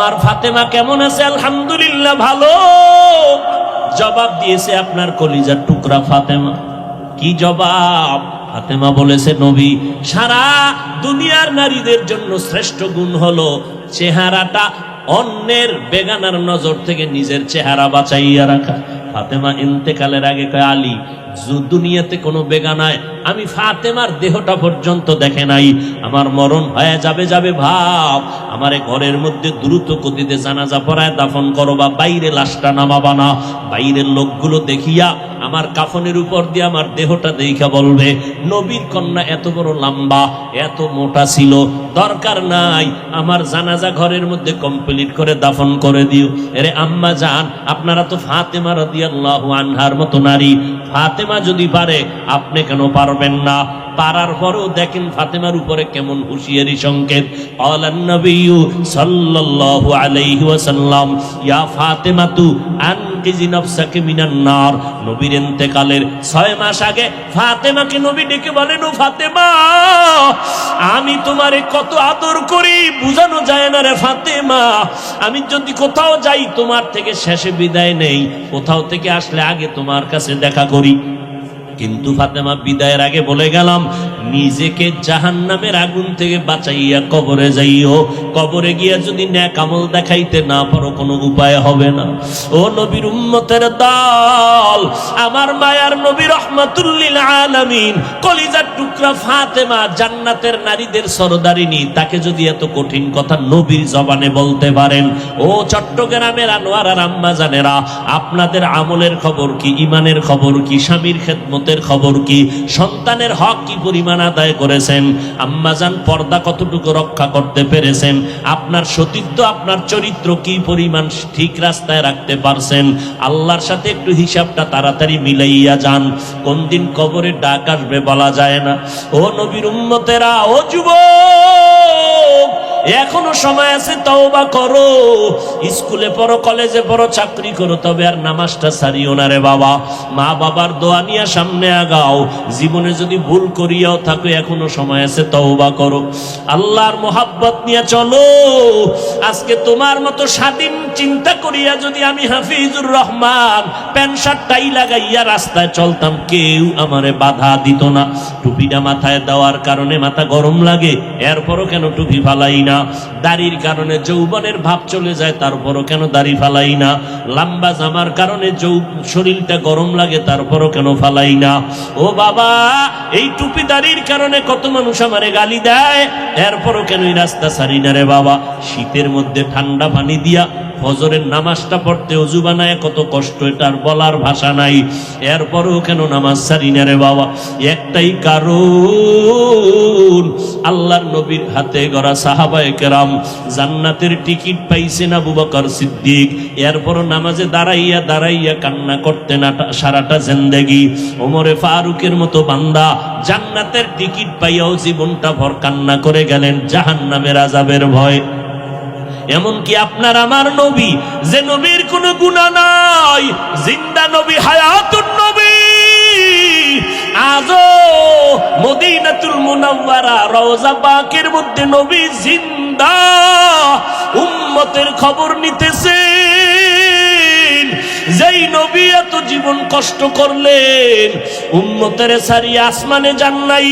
আমার ফাতেমা কেমন আছে? আলহামদুলিল্লাহ ভালো। জবাব দিয়েছে আপনার কলিজার টুকরা ফাতেমা। কি জবাব? ফাতেমা বলেছে, নবী, সারা দুনিয়ার নারীদের জন্য শ্রেষ্ঠ গুণ হলো চেহারাটা অন্যের বেগানার নজর থেকে নিজের চেহারা বাঁচাইয়া রাখা। ফাতেমা ইন্তেকালের আগে কয়, আলী, দুনিয়াতে কোনো বেগানায় আমি ফাতেমার দেহটা পর্যন্ত দেখে নাই। আমার মরণ হয়ে যাবে ভাব, আমারে ঘরের মধ্যে দ্রুত গতিতে জানাজা পড়ায় দাফন করো, বা বাইরে লাশটা নামাবা না। বাইরের লোকগুলো দেখিয়া আমার কাফনের উপর দিয়ে আমার দেহটা দেখা বলবে, নবীর কন্যা এত বড় লম্বা, এত মোটা ছিল, দরকার নাই, আমার জানাজা ঘরের মধ্যে কমপ্লিট করে দাফন করে দিও। এরে আম্মা জান, আপনারা তো ফাতেমা রাদিয়াল্লাহু আনহার মতো নারী, ফাতেমা যদি পারে আপনি কেন পারবেন না? পারার পরেও দেখেন ফাতেমার উপরে কেমন হুঁশিয়ারি সংকেত। আলান নবিয়্যু সাল্লাল্লাহু আলাইহি ওয়াসাল্লাম, ইয়া ফাতেমাতু আনকিজি নাফসাকি মিনান নার। নবীর ইন্তেকালের 6 মাস আগে ফাতেমাকে নবী ডেকে বলেন, ও ফাতেমা, আমি তোমারে কত আদর করি, বুঝানো যায় না রে ফাতেমা। আমি যদি কোথাও যাই তোমার থেকে শেষে বিদায় নেই, কোথাও থেকে আসলে আগে তোমার কাছে দেখা করি। কিন্তু ফাতেমা বিদায়ের আগে বলে গেলাম, নিজেকে জাহান্নামের আগুন থেকে বাঁচাইয়া কবরে যাইও। কবরে গিয়া যদি নেক আমল দেখাইতে না পারো, কোনো উপায় হবে না। ও নবীর উম্মতের দল, আমার মায়ার নবী রাহমাতুল লিল আলামিন, কলিজার টুকরা ফাতেমা, জান্নাতের নারীদের সরদারিনী, তাকে যদি এত কঠিন কথা নবীর জবানে বলতে পারেন, ও চট্টগ্রামের আনোয়ার আর আম্মা জানেরা, আপনাদের আমলের খবর কি? ইমানের খবর কি? স্বামীর খেদমতের খবর কি? সন্তানের হক কি পরিমাণ আদায় করেছেন? আম্মাজান পর্দা কতটুকু রক্ষা করতে পেরেছেন? আপনার সতীত্ব, আপনার চরিত্র কি পরিমাণ ঠিক রাস্তায় রাখতে পারছেন? আল্লাহর সাথে একটু হিসাবটা তাড়াতাড়ি মিলাইয়া যান। কোন দিন কবরে ডাক আসবে বলা যায় না। ও নবীর উম্মতেরা, ও যুবক, এখনো সময় আছে, তওবা করো। স্কুলে পড়ো, কলেজে পড়ো, চাকরি করো, তবে আর নামাজটা ছাড়িও না রে বাবা। মা বাবার দোয়া নিয়ে সামনে আগাও। জীবনে যদি ভুল করিয়াও থাকো, এখনো সময় আছে, তওবা করো। আল্লাহর মোহাব্বত নিয়ে চলো। আজকে তোমার মতো স্বাধীন চিন্তা করিয়া যদি আমি Hafizur Rahman pant shirt tie লাগাইয়া রাস্তায় চলতাম, কেউ আমারে বাধা দিত না। টুপিটা মাথায় দেওয়ার কারণে মাথা গরম লাগে, এরপরও কেন টুপি ফালাই না? দাড়ির কারণে যৌবনের ভাব চলে যায়, তারপরও কেন দাড়ি ফালাই না? লম্বা জামার কারণে শরীরটা গরম লাগে, তারপরও কেন ফালাই না? ও বাবা, এই টুপি দাড়ির কারণে কত মানুষ আমারে গালি দেয়, এরপরও কেন এই রাস্তা ছাড়ি না রে বাবা? শীতের মধ্যে ঠান্ডা পানি দিয়া ফজরের নামাজটা পড়তে ওযু বানায় কত কষ্ট, এটার বলার ভাষা নাই, এরপরও কেন নামাজ ছাড়ি না রে বাবা? একটাই কারণ, আল্লাহর নবীর হাতে গড়া সাহাবায়ে কেরাম জান্নাতের টিকিট পাইছেন আবু বকর সিদ্দিক, এরপরও নামাজে দাঁড়াইয়া দাঁড়াইয়া কান্না করতেন সারাটা জিন্দেগি। ওমরে ফারুকের মতো বান্দা জান্নাতের টিকিট পাইয়াও জীবনটা ভর কান্না করে গেলেন জাহান্নামের আযাবের ভয়। এমনকি আপনার আমার নবী, যে নবীর কোনো গুনাহ নাই, জিন্দা নবী, হায়াতুন নবী, আজও মদিনাতুল মুনাওয়ারা রওজা পাকের মধ্যে নবী জিন্দা, উম্মতের খবর নিতেছেন। যেই নবী এত জীবন কষ্ট করলেন, উম্মতের সারিয়ে আসমানে যান নাই,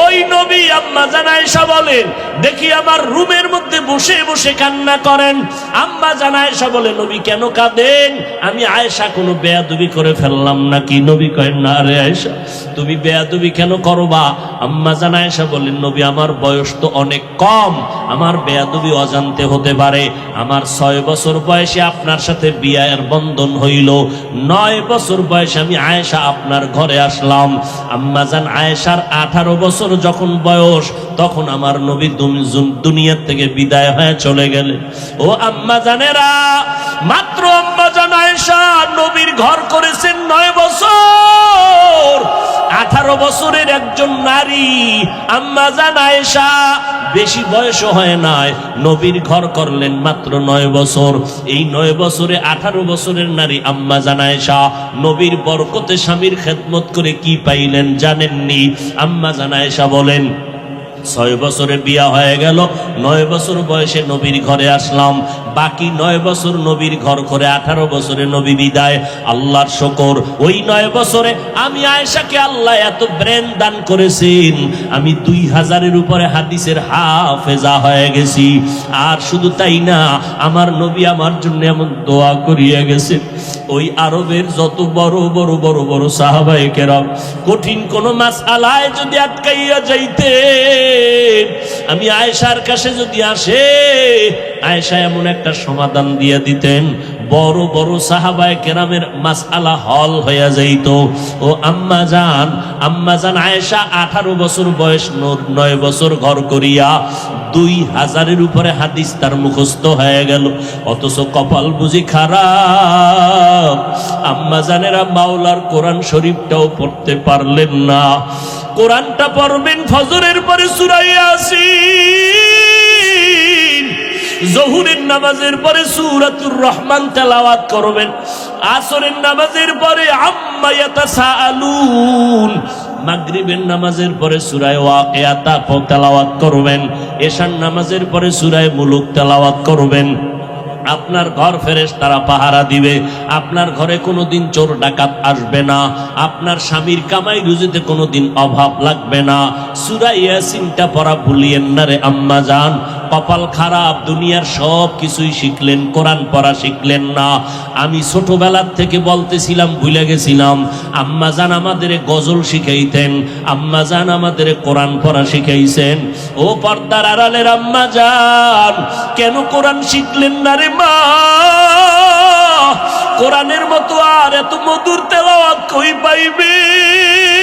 ওই নবী আম্মা জান আয়েশা বলেন, দেখি আমার রুমের মধ্যে বসে বসে কান্না করেন। আম্মা জান আয়েশা বলে, নবী কেন কাঁদেন? আমি আয়েশা কোনো বেয়াদবি করে ফেললাম নাকি? নবী কয়েন, না রে আয়েশা, তুমি বেয়াদবি কেন করবা? আম্মা জান আয়েশা বলেন, নবী আমার বয়স তো অনেক কম, আমার বেয়াদবি অজান্তে হতে পারে। আমার 6 বছর বয়সে আপনার সাথে বিয়ের বন্ধন হইল, 9 বছর বয়সে আমি আয়েশা আপনার ঘরে আসলাম। আম্মা জান আয়েশার 18 বছর যখন বয়স, তখন আমার নবী দুনিয়া থেকে বিদায় হয়ে চলে গেলেন। ও আম্মা জানেরা, মাত্র আম্মা জান আয়েশা নবীর ঘর করেছেন 9 বছর। 18 বছরের একজন নারী আম্মা জান আয়েশা, বেশি বয়স হয় নাই, নবীর ঘর করলেন মাত্র 9 বছর। এই 9 বছরে 18 বছরের নারী আম্মা জান আয়েশা নবীর বরকতে স্বামীর খেদমত করে কি পাইলেন জানেননি? আম্মা জান আয়েশা বলেন, 6 বছরে বিয়া হয়ে গেল, 9 বছর বয়সে নবীর ঘরে আসলাম, বাকি 9 বছর নবীর ঘর করে 18 বছরে নবী বিদায়। আল্লাহর শুকর, ওই 9 বছরে আমি আয়েশাকে আল্লাহ এত ব্রেন দান করেছেন, আমি 2000-এর উপরে হাদিসের হাফেজা হয়ে গেছি। আর শুধু তাই না, আমার নবী আমার জন্য এমন দোয়া করিয়া গেছেন, ওই আরবের যত বড় বড় বড় বড় সাহাবায়ে কেরাম কঠিন কোন মাসআলায় যদি আটকাইয়া যাইতে, আমি আয়েশার কাছে যদি আসে, আয়েশা এমন একটা সমাধান দিয়ে দিতেন, বড় বড় সাহাবায়ে কেরামের মাসআলা হল হইয়া যাইত। ও আম্মা জান আয়েশা 18 বছর বয়স, 9 বছর ঘর করিয়া 2000-এর উপরে হাদিস তার মুখস্থ হয়ে গেল। অথচ কপাল বুঝি খারাপ, আম্মা জানেরা মাওলার কোরআন শরীফটাও পড়তে পারলেন না। কোরআনটা পড়বেন ফজরের পরে সূরা ইয়াসিন, জোহরের নামাজের পরে সূরাতুর রহমান তেলাওয়াত করবেন, আসরের নামাজের পরে আম্মা ইয়াতাসাআলুন, মাগরিবের নামাজের পরে সূরা ওয়াকিয়া তেলাওয়াত করবেন, এশার নামাজের পরে সূরা মুলুক তেলাওয়াত করবেন। আপনার ঘর ফেরেশতারা পাহারা দিবে, আপনার ঘরে কোনোদিন চোর ডাকাত আসবে না, আপনার স্বামীর কামাই রুজিতে কোনোদিন অভাব লাগবে না। সূরা ইয়াসিনটা পড়া ভুলিয়েন না রে আম্মা জান। কপাল খারাপ, দুনিয়ার সব কিছুই শিখলেন, কোরআন পড়া শিখলেন না। আমি ছোটবেলার থেকে বলতেছিলাম, ভুলে গেছিলাম, আম্মা জান আমাদের গজল শিখাইতেন, আম্মা জান আমাদের কোরআন পড়া শিখাইছেন। ও পর্দার আড়ালের আম্মা জান, কেন কোরআন শিখলেন না রে মা? কোরআনের মতো আর এত মধুর তেলাওয়াত কই পাইবেন?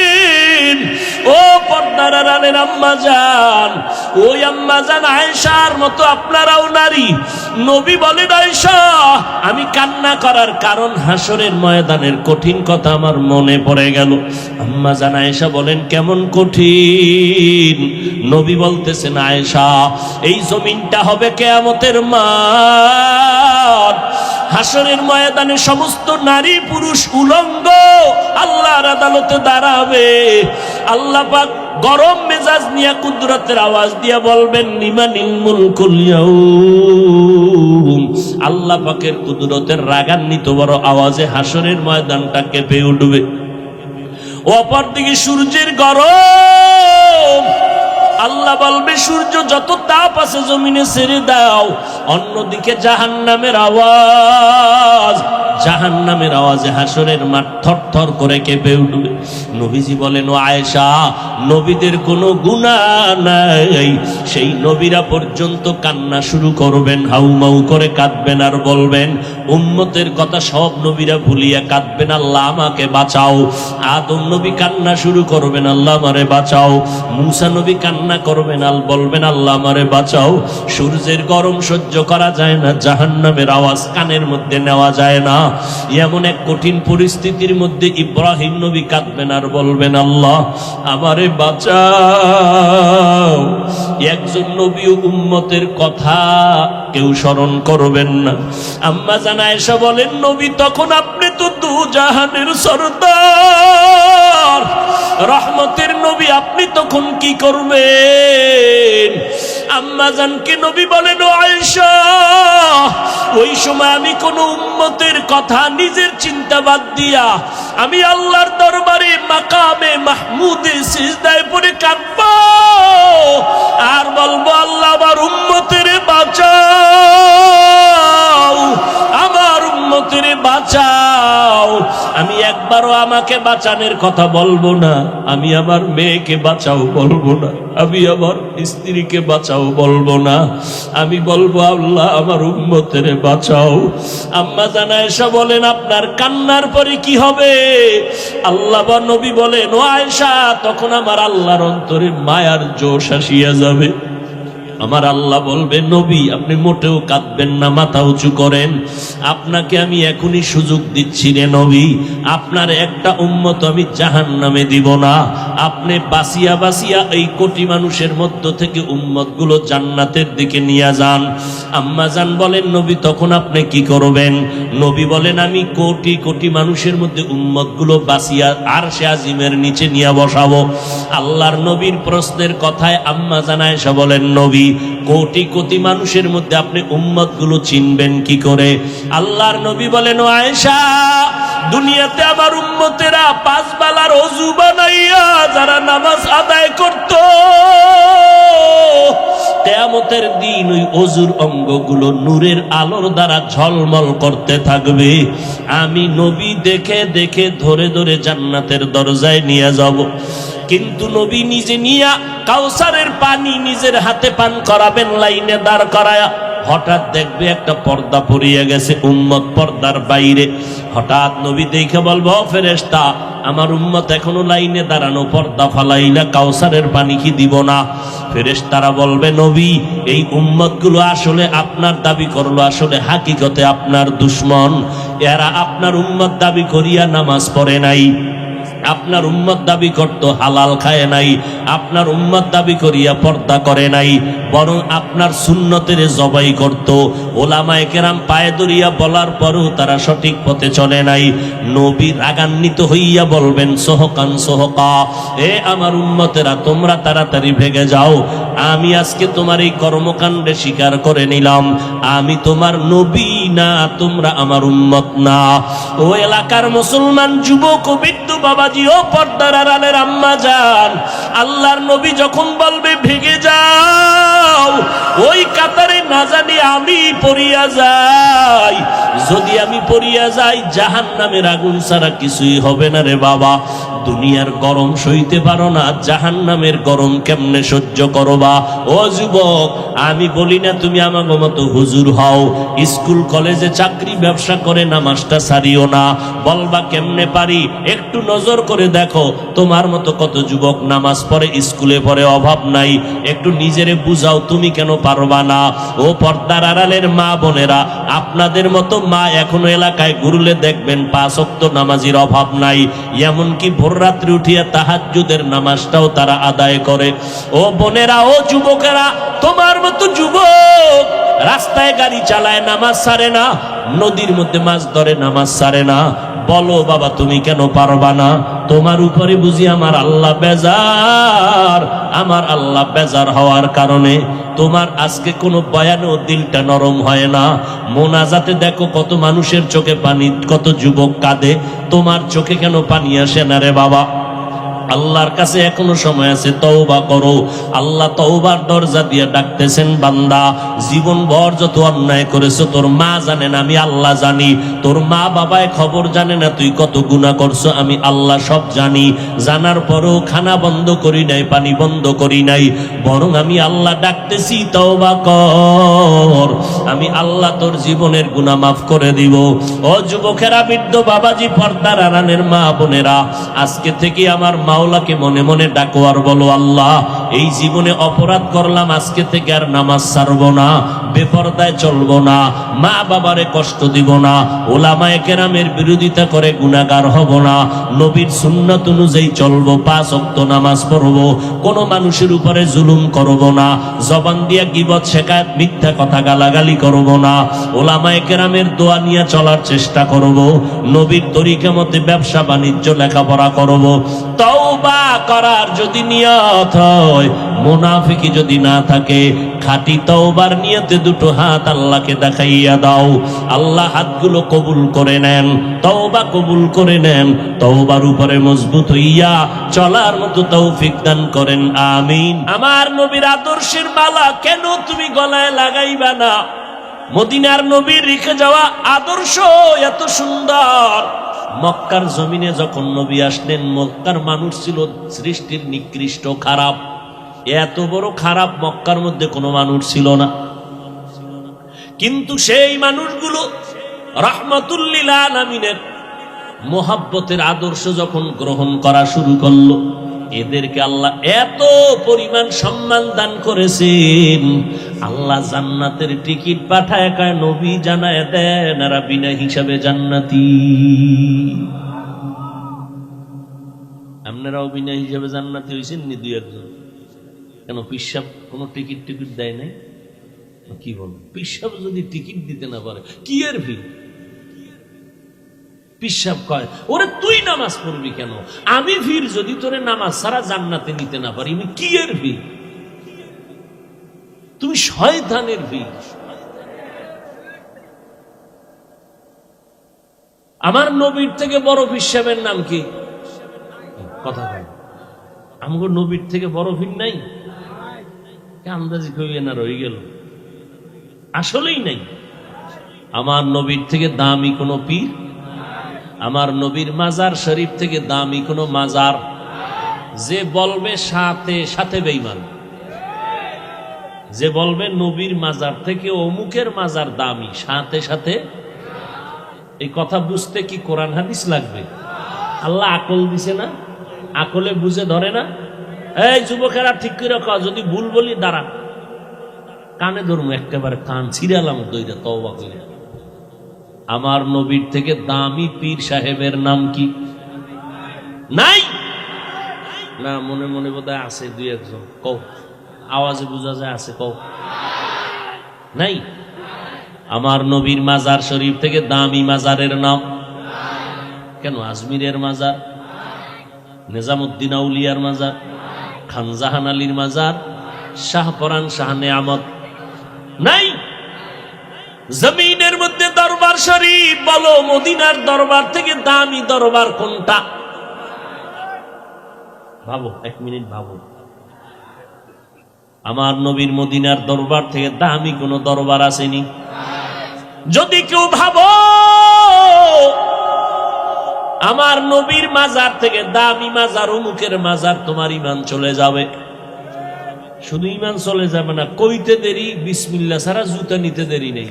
ও পর্দার আড়ালের আম্মা জান, ওই আম্মা জান আয়েশার মতো আপনারাও নারী। নবী বলেন, আয়েশা আমি কান্না করার কারণ হাসরের ময়দানের কঠিন কথা আমার মনে পড়ে গেল। আম্মা জান আয়েশা বলেন, কেমন কঠিন? নবী বলতেছেন, আয়েশা এই জমিনটা হবে কিয়ামতের মাঠ, হাসরের ময়দানে সমস্ত নারী পুরুষ উলঙ্গ আল্লাহর আদালতে দাঁড়াবে। আল্লাহ পাক গরম মেজাজ নিয়ে কুদরতের আওয়াজ দিয়া বলবেন, লিমানিল মুলকুল ইয়াউম। আল্লাহ পাকের কুদরতের রাগান্বিত বড় আওয়াজে হাসরের ময়দানটা কেঁপে উঠবে। অপরদিকে সূর্যের গরম, আল্লাহ বলবে সূর্য যত তাপ আছে জমিনে ছেড়ে দাও। অন্যদিকে জাহান্নামের আওয়াজ, জাহান্নামের আওয়াজে হাসরের মাঠ থরথর করে কেঁপে উঠবে। নবীজি বলেন, ও আয়েশা নবীদের কোনো গুনাহ নাই, সেই নবীরা পর্যন্ত কান্না শুরু করবেন, হাউমাউ করে কাঁদবেন আর বলবেন, উম্মতের কথা সব নবীরা ভুলিয়া কাঁদবেন, আল্লাহ আমাকে বাঁচাও। আদম নবী কান্না শুরু করবেন, আল্লাহ আমারে বাঁচাও। মূসা নবী কান্না করবেন, আল বলবেন, আল্লাহ আমারে বাঁচাও। সূর্যের গরম সহ্য করা যায় না, জাহান্নামের আওয়াজ কানের মধ্যে নেওয়া যায় না। এমন এক কঠিন পরিস্থিতির মধ্যে ইব্রাহিম নবী কাঁদবেন আর বলবেন, আল্লাহ আমারে বাঁচাও। একজন নবী উম্মতের কথা কেউ স্মরণ করবেন না। আম্মা জান আয়েশা বলেন, নবী তখন আপনি তো দু জাহানের সরদার, রহমতের নবী, আপনি তখন কি করবেন? আম্মা জানকে নবী বলেন, ও আয়েশা ওই সময় আমি কোন উম্মতের কথা নিজের চিন্তা বাদ দিয়া আমি আল্লাহর দরবারে মাকামে মাহমুদে সিজদায় পড়ে কাঁদবো আর বলবো, আল্লাহ আমার উম্মতের বাঁচাও, আমার উম্মতের বাঁচাও। আমি একবারও আমাকে বাঁচানোর কথা বলবো না, আমি আমার মেয়েকে বাঁচাও বলবো না, আমি আমার স্ত্রীকে বাঁচাও বলবো না, আমি বলবো আল্লাহ আমার উম্মতের বাঁচাও। আম্মা জান আয়েশা বলেন, আপনার কান্নার পরে কি হবে? আল্লাহ বা নবী বলেন, ও আয়েশা তখন আমার আল্লাহর অন্তরে মায়ার জোশ আসিয়া যাবে। আমার আল্লাহ বলবে, নবী আপনি মোটেও কাঁদবেন না, মাথা উঁচু করেন, আপনাকে আমি এখনই সুযোগ দিচ্ছি রে নবী, আপনার একটা উম্মত আমি জাহান্নামে দিব না। আপনি বাঁচিয়া বাঁচিয়া এই কোটি মানুষের মধ্য থেকে উম্মতগুলো জান্নাতের দিকে নিয়ে যান। আম্মা জান বলেন, নবী তখন আপনি কি করবেন? নবী বলেন, আমি কোটি কোটি মানুষের মধ্যে উম্মতগুলো বাঁচিয়া আরশে আজিমের নিচে নিয়ে বসাবো। আল্লাহর নবীর প্রশ্নের কথায় আম্মা জান আয়েশা বলেন, নবী কোটি কোটি মানুষের মধ্যে আপনি উম্মতগুলো চিনবেন কি করে? আল্লাহর নবী বলেন, ও আয়েশা, দুনিয়াতে আমার উম্মতেরা 5 বেলার ওযু বানাইয়া যারা নামাজ আদায় করত, কিয়ামতের দিন ওই ওযুর অঙ্গগুলো নূরের আলোর দ্বারা ঝলমল করতে থাকবে। আমি নবী দেখে দেখে ধরে ধরে জান্নাতের দরজায় নিয়ে যাব। কিন্তু নবী নিজে নিয়া কাউসারের পানি নিজের হাতে পান করাবেন, লাইনে দাঁড় করায়া। হঠাৎ দেখবে একটা পর্দা পড়িয়া গেছে, উম্মত পর্দার বাইরে। হঠাৎ নবী দেখে বলবো, ফেরেশতা, আমার উম্মত এখনো লাইনে দাঁড়ানো, পর্দা ফালাইলা, কাউসারের পানি কি দিব না? ফেরেশতারা বলবে, নবী, এই উম্মতগুলো আসলে আপনার দাবি করলো, আসলে হাকিকতে আপনার দুশমন। এরা আপনার উম্মত দাবি করিয়া নামাজ পড়ে নাই, আপনার উম্মত দাবি করতো হালাল খায় নাই, আপনার উম্মত দাবি করিয়া পর্দা করে নাই, বরং আপনার সুন্নতের জবাই করত। ওলামায়ে কেরাম পায়ে ধরিয়া বলার পরও তারা সঠিক পথে চলে নাই। নবী রাগান্বিত হইয়া বলবেন, সোহকান সোহকা, এ আমার উম্মতেরা, তোমরা তাড়াতাড়ি ভেগে যাও। আমি আজকে তোমার এই কর্মকাণ্ডে স্বীকার করে নিলাম, আমি তোমার নবী না, তোমরা আমার উম্মত না। ও এলাকার মুসলমান যুবক ও বৃদ্ধ বাবাজি, ও পর্দার আড়ালের আম্মা যান, আল্লাহর নবী যখন বলবে ভেগে যাও, ওই কাতারে না জানি আমি পড়িয়া যাই। যদি আমি পড়িয়া যাই, জাহান্নামের আগুন ছাড়া কিছুই হবে না রে বাবা। দুনিয়ার গরম সইতে পারো না, জাহান্নামের গরম কেমনে সহ্য করবা? ও যুবক, আমি বলি না তুমি আমার মতো হুজুর হও, স্কুল কলেজে চাকরি ব্যবসা করে নামাজটা ছাড়িও না। বলবা কেমনে পারি? একটু নজর করে দেখো, তোমার মতো কত যুবক নামাজ পড়ে, স্কুলে পড়ে, অভাব নাই। একটু নিজেরে বুঝাও, তুমি কেন পারবা না? ও পর্দার আড়ালের মা বোনেরা, আপনাদের মতো মা এখনো এলাকায় ঘুরলে দেখবেন 5 ওয়াক্ত নামাজির অভাব নাই। এমনকি ভোর রাত্রি উঠিয়া তাহাজ্জুদের নামাজটাও তারা আদায় করে। ও বোনেরা, ও যুবকেরা, তোমার মতো যুবক রাস্তায় গাড়ি চালায়, নামাজ ছাড়ে না, নদীর মধ্যে মাছ ধরে, নামাজ ছাড়ে না। বলো বাবা, তুমি কেন পারবা না? তোমার উপরে বুঝি আমার আল্লাহ বেজার। আমার আল্লাহ বেজার হওয়ার কারণে তোমার আজকে কোনো বয়ানেও দিলটা নরম হয় না। মোনাজাতে দেখো কত মানুষের চোখে পানি, কত যুবক কাঁদে, তোমার চোখে কেন পানি আসে না রে বাবা? আল্লাহর কাছে এখনো সময় আছে, তওবা করো। আল্লাহ তওবার দরজা দিয়ে ডাকতেছেন, বান্দা, জীবন ভর যত অন্যায় করেছো, তোর মা জানে না, আমি আল্লাহ জানি। তোর মা বাবায় খবর জানে না তুই কত গুনাহ করছো, আমি আল্লাহ সব জানি। জানার পরেও খানা বন্ধ করি নাই, পানি বন্ধ করি নাই, বরং আমি আল্লাহ ডাকতেছি, তওবা কর, আমি আল্লাহ তোর জীবনের গুনাহ মাফ করে দিব। ও যুবকেরা, বৃদ্ধ বাবাজি, পর্দার আড়ালের মা বোনেরা, আজকে থেকে আমার মাওলাকে মনে মনে ডাকো আর বলো, আল্লাহ, এই জীবনে অপরাধ করলাম, আজকে থেকে আর নামাজ ছাড়বো না, বেপরদায় চলবো না, মা বাবারে কষ্ট দিব না, ওলামায়ে কেরামের বিরোধিতা করে গুনাহগার হব না, নবীর সুন্নাত অনুযায়ী চলবো, 5 ওয়াক্ত নামাজ পড়বো, কোনো মানুষের উপরে জুলুম করব না, জবান দিয়া গীবত শিকায়াত মিথ্যা কথা গালাগালি করব না, ওলামায়ে কেরামের দোয়া নিয়ে চলার চেষ্টা করব, নবীর তরিকা মতে ব্যবসা বাণিজ্য লেখাপড়া করব। তওবা করার যদি নিয়ত হয়, মুনাফিকি যদি না থাকে, খাঁটি তওবার নিয়তে দুটো হাত আল্লাহকে দেখাইয়া দাও, আল্লাহ হাতগুলো কবুল করে নেন, তওবা কবুল করে নেন, তওবার উপরে মজবুত হইয়া চলার মতো তৌফিক দান করেন, আমিন। আমার নবীর আদর্শের মালা কেন তুমি গলায় লাগাইবা না? মদিনার নবীর রেখে যাওয়া আদর্শ এত সুন্দর। মক্কার জমিনে যখন নবী আসলেন, মক্কার মানুষ ছিল সৃষ্টির নিকৃষ্ট, খারাপ। এত বড় খারাপ মক্কার মধ্যে কোনো মানুষ ছিল না। কিন্তু সেই মানুষগুলো রাহমাতুল লিল আলামিনের মোহাব্বতের আদর্শ যখন গ্রহণ করা শুরু করলো, এদেরকে আল্লাহ এত পরিমাণ সম্মান দান করেছেন, আল্লাহ জান্নাতের টিকিট পাঠায়, কয় নবী জানায় দেন, এরা বিনা হিসাবে জান্নাতি। আপনারাও বিনা হিসাবে জান্নাতি হয়েছেন নি? 2-1 কেন? পিসাব কোনো টিকিট দেয় নাই? কি বল, পিসাব যদি টিকিট দিতে না পারে, কি এর ভিড়? পিসাব কয়, ওরে তুই নামাজ পড়বি কেন? আমি ভিড় যদি তোরে নামাজ ছাড়া জান্নাতে নিতে না পারি, আমি কি এর ভিড়? তুমি শয়তানের পীর। আমার নবীর থেকে বড় পীর সাহেবের নাম কি? কথা বল, আমগো নবীর থেকে বড় পীর নাই? আন্দাজি কইয়ে না রয়ে গেল, আসলেই নাই। আমার নবীর থেকে দামি কোনো পীর, আমার নবীর মাজার শরীফ থেকে দামি কোনো মাজার। যে বলবে সাথে সাথে বেঈমান, যে বলবে নবীর মাজার থেকে অমুকের মাজার দামি, সাথে সাথে। এই কথা বুঝতে কি কোরআন হাদিস লাগবে? আল্লাহ আকল দিছে না? আকলে বুঝে ধরে না? এই যুবকেরা ঠিক করে রাখো, যদি ভুল বলি দাঁড়া, কানে ধরুন একেবারে, কান ছিড়ালাম দইটা তওবা করে। আমার নবীর থেকে দামি পীর সাহেবের নাম কি? নাই না? মনে মনে বোধহয় আছে দুই একজন, কও, আওয়াজে বোঝা যায় আছে, কও। নাই? আমার নবীর মাজার শরীফ থেকে দামি মাজারের নাম কেন? আজমিরের মাজার, নিজামুদ্দিন আউলিয়ার মাজার, খানজাহান আলীর মাজার, শাহপরান শাহ নেয়ামত নাই? জমিনের মধ্যে দরবার শরীফ বলো, মদিনার দরবার থেকে দামি দরবার কোনটা? ভাবো, এক মিনিট ভাবো। আমার নবীর মদিনার দরবার থেকে দামি কোন দরবার আসেনি? যদি কেউ ভাবো আমার নবীর মাজার থেকে দামি মাজার অমুকের মাজার, তোমার ঈমান চলে যাবে। শুধু ঈমান চলে যাবে না, কইতে দেরি, বিসমিল্লাহ ছাড়া জুতা নিতে দেরি নেই।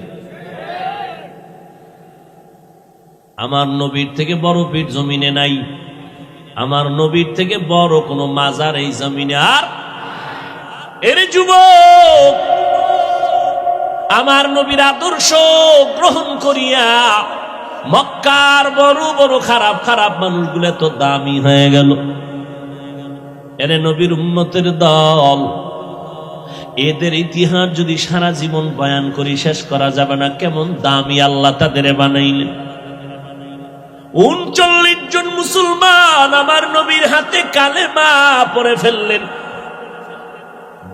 আমার নবীর থেকে বড় পীর জমিনে নাই, আমার নবীর থেকে বড় কোন মাজার এই জমিনে আর। এর যুবক, আমার নবীর আদর্শ গ্রহণ করিয়া মক্কার বড় বড় খারাপ খারাপ মানুষগুলো তো দামি হয়ে গেল। এরে নবীর উম্মতের দল, এদের ইতিহাস যদি সারা জীবন বয়ান করি শেষ করা যাবে না, কেমন দামি আল্লাহ তাদের বানাইলেন। 39 জন মুসলমান আমার নবীর হাতে কালেমা পড়ে ফেললেন।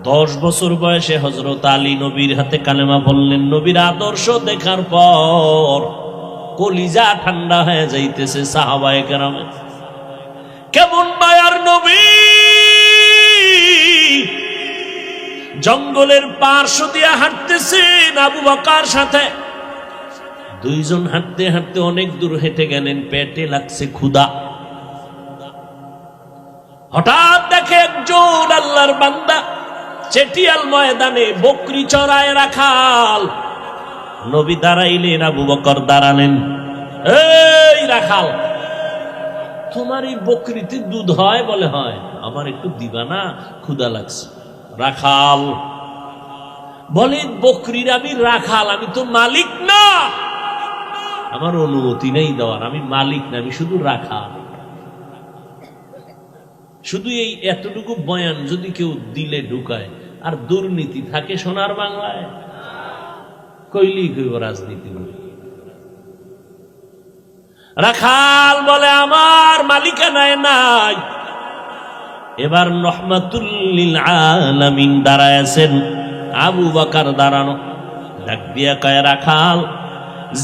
10 বছর বয়সে হযরত আলী নবীর হাতে কালেমা পড়লেন। নবীর আদর্শ দেখার পর কলিজা ঠান্ডা হয়ে যাইতেছে সাহাবায়ে কেরামের। কেমন মায়ার নবী! জঙ্গলের পার্শ্ব দিয়া হাঁটতেছেন আবু বকর সাথে। দুইজন হাঁটতে হাঁটতে অনেক দূর হেঁটে গেলেন, পেটে লাগছে ক্ষুধা। হঠাৎ দেখে একজন আল্লাহর বান্দা চেটিয়াল ময়দানে বকরি চড়ায় রাখাল। নবী দাঁড়াইলেন, আবু বকর দাঁড়ালেন। এই রাখাল, তোমার এই বকরিতে দুধ হয়? বলে হয়। আমার একটু দিবা না, ক্ষুধা লাগছে। রাখাল বলে, বকরির আমি রাখাল, আমি তো মালিক না, আমার অনুমতি নেই দেওয়ার, আমি মালিক না, আমি শুধু রাখাল। শুধু এই এতটুকু বয়ান যদি কেউ দিলে ঢুকায়, আর দুর্নীতি থাকে সোনার বাংলায়, কইলি কইব রাজনীতি। রাখাল বলে, আমার মালিকানায় নাই। এবার রহমাতুল লিল আলামিন দাঁড়ায় আছেন, আবু বকর দাঁড়ানো। ডাক দিয়া কয়, রাখাল,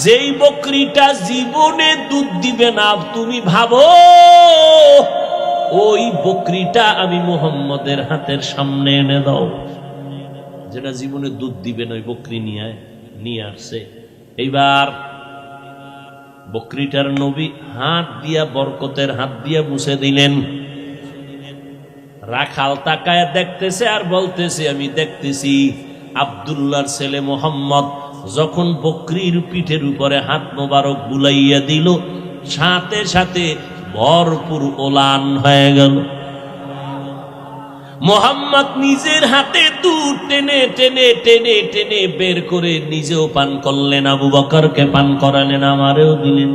যেই বকরিটা জীবনে দুধ দিবে না, তুমি ভাবো ওই বকরিটা আমি মুহাম্মদের হাতের সামনে এনে দাও। যেটা জীবনে দুধ দিবে না, ওই বকরি নিয়ে আসছে। এইবার বকরিটার নবী হাত দিয়া, বরকতের হাত দিয়া মুছে দিলেন। রাখাল তাকায় দেখতেছে আর বলতেছে, আমি দেখতেছি আব্দুল্লাহর ছেলে মোহাম্মদ যখন বকরির পিঠের উপরে হাত মোবারক বুলাইয়া দিল, সাথে সাথে ভরপুর ওলান হয়ে গেল। মোহাম্মদ নিজের হাতে দুধ টেনে টেনে টেনে টেনে বের করে নিজেও পান করলেন, আবু বকরকে পান করালেন, আমারেও দিলেন।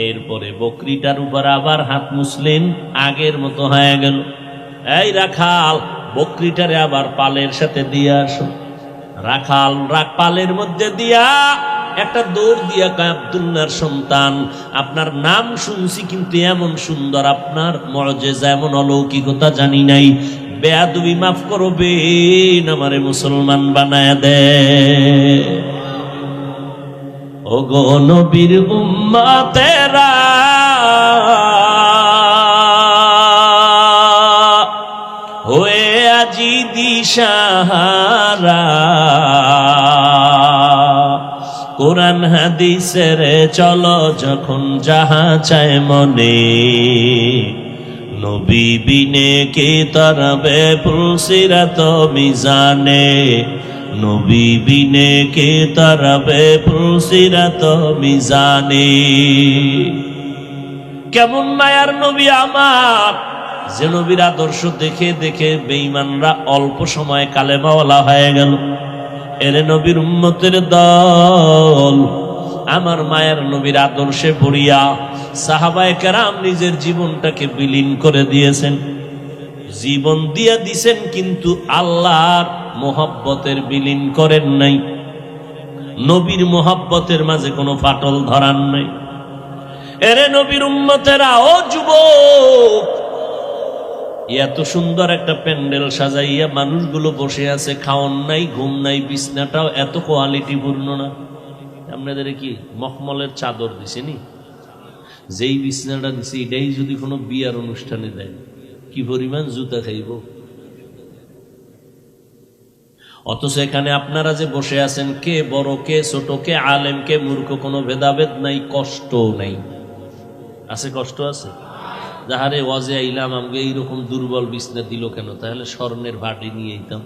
এরপরে বকরিটার উপর আবার হাত মুছলেন, আগের মতো হয়ে গেল। এই রাখাল, বকরিটারে আবার পালের সাথে দিয়ে আসো। রাখাল পালের মধ্যে দিয়া একটা দৌড় দিয়া কয়, আব্দুল্লাহর সন্তান, আপনার নাম শুনছি, কিন্তু এমন সুন্দর আপনার মুআজিজা, এমন অলৌকিকতা জানি নাই। বেয়াদবি মাফ করবেন, আমারে মুসলমান বানায় দে। ওগো নবীর উম্মতেরা, হয়ে আজি দিশাহারা, কোরআন হাদিসের চলো যখন যাহা চায় মনে, নবী বিনে কে তরবে পুলসিরাত মিজানে, নবী বিনে কে তরবে পুলসিরাত মিজানে। কেমন মায়ার নবী আমার, যে নবীর আদর্শ দেখে দেখে বেঈমানরা অল্প সময়ে কালেমাওয়ালা হয়ে গেল। এরে নবীর উম্মতের দল, আমার মায়ের নবীর আদর্শে পড়িয়া সাহাবায়ে কেরাম নিজের জীবনটাকে বিলীন করে দিয়েছেন, জীবন দিয়া দিছেন, কিন্তু আল্লাহর মোহাব্বতের বিলীন করেন নাই, নবীর মোহাব্বতের মাঝে কোনো ফাটল ধরান নাই। এরে নবীর উম্মতেরা, ও যুবক, এত সুন্দর একটা প্যান্ডেল সাজাইয়া মানুষগুলো বসে আছে, খাওন নাই, ঘুম নাই, বিছনাটাও এত কোয়ালিটি পূর্ণ না। আপনাদের কি মখমলের চাদর দিছে নি? যেই বিছনাটা দিছে এটাই যদি কোনো বিয়ার অনুষ্ঠানে দেয়, কি পরিমাণ জুতা খাইব। অথচ এখানে আপনারা যে বসে আছেন, কে বড় কে ছোট, কে আলেম কে মূর্খ, কোনো ভেদাভেদ নাই, কষ্ট নাই। আছে? কষ্ট আছে? যাহারে ওয়াজে আইলাম আমাকে এইরকম দুর্বল বিছনা দিল কেন, তাহলে স্বর্ণের ভাটি নিয়ে আইতাম।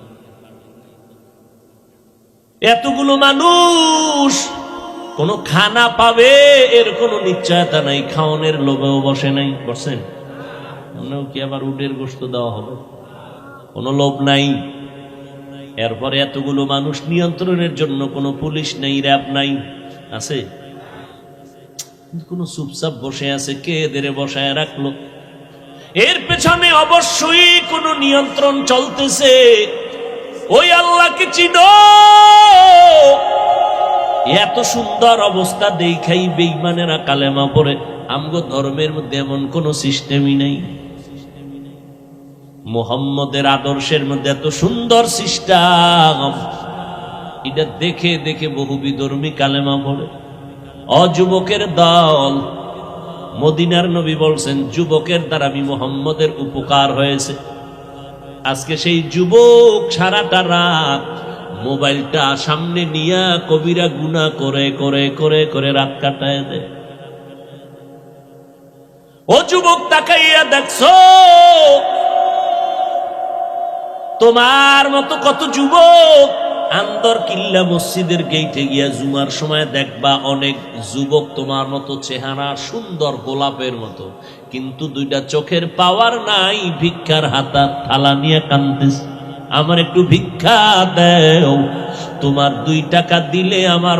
এতগুলো মানুষ কোনো খানা পাবে এর কোনো নিশ্চয়তা নাই, খাওয়ানোর লোভেও বসে নাই। বসেন কি আবার উটের গোশত দেওয়া হবে? কোনো লোভ নাই। এরপরে এতগুলো মানুষ নিয়ন্ত্রণের জন্য কোনো পুলিশ নেই, র্যাব নাই। আছে? কোন চুপচাপ বসে আছে, কে এদের বসায় রাখলো? এর পেছনে অবশ্যই কোন নিয়ন্ত্রণ চলতেছে। ওই আল্লাহকে চিনো। এত সুন্দর অবস্থা দেখাই বেঈমানেরা কালেমা পড়ে। আমগো ধর্মের মধ্যে এমন কোন সিস্টেমই নাই। মুহাম্মদের আদর্শের মধ্যে এত সুন্দর সিস্টেম, এটা দেখে দেখে বহু বিধর্মী কালেমা পড়ে। অযুবকের দল, মদিনার নবী বলছেন যুবকের দ্বারা আমি মুহাম্মদের উপকার হয়েছে। আজকে সেই যুবক সারাটা রাত মোবাইলটা সামনে নিয়া কবিরা গুনাহ করে করে করে করে রাত কাটায় দেয়। ও যুবক, তাকাইয়া দেখছো তোমার মতো কত যুবক আন্দর কিল্লা মসজিদের গেইটে গিয়া জুমার সময় দেখবা অনেক যুবক তোমার মতো চেহারা, সুন্দর গোলাপের মতো, কিন্তু দুইটা চোখের পাওয়ার নাই, ভিক্ষার হাতা থালা নিয়ে কাঁদতেছে, আমার একটু ভিক্ষা দেও। তোমার 2 টাকা দিলে আমার